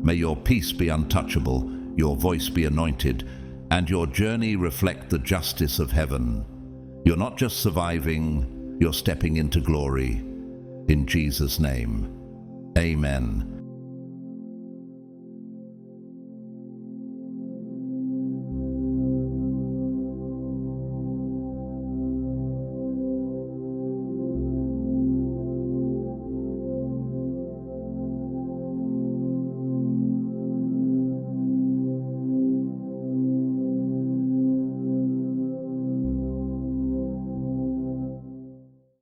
May your peace be untouchable, your voice be anointed, and your journey reflect the justice of heaven. You're not just surviving, you're stepping into glory. In Jesus' name, amen.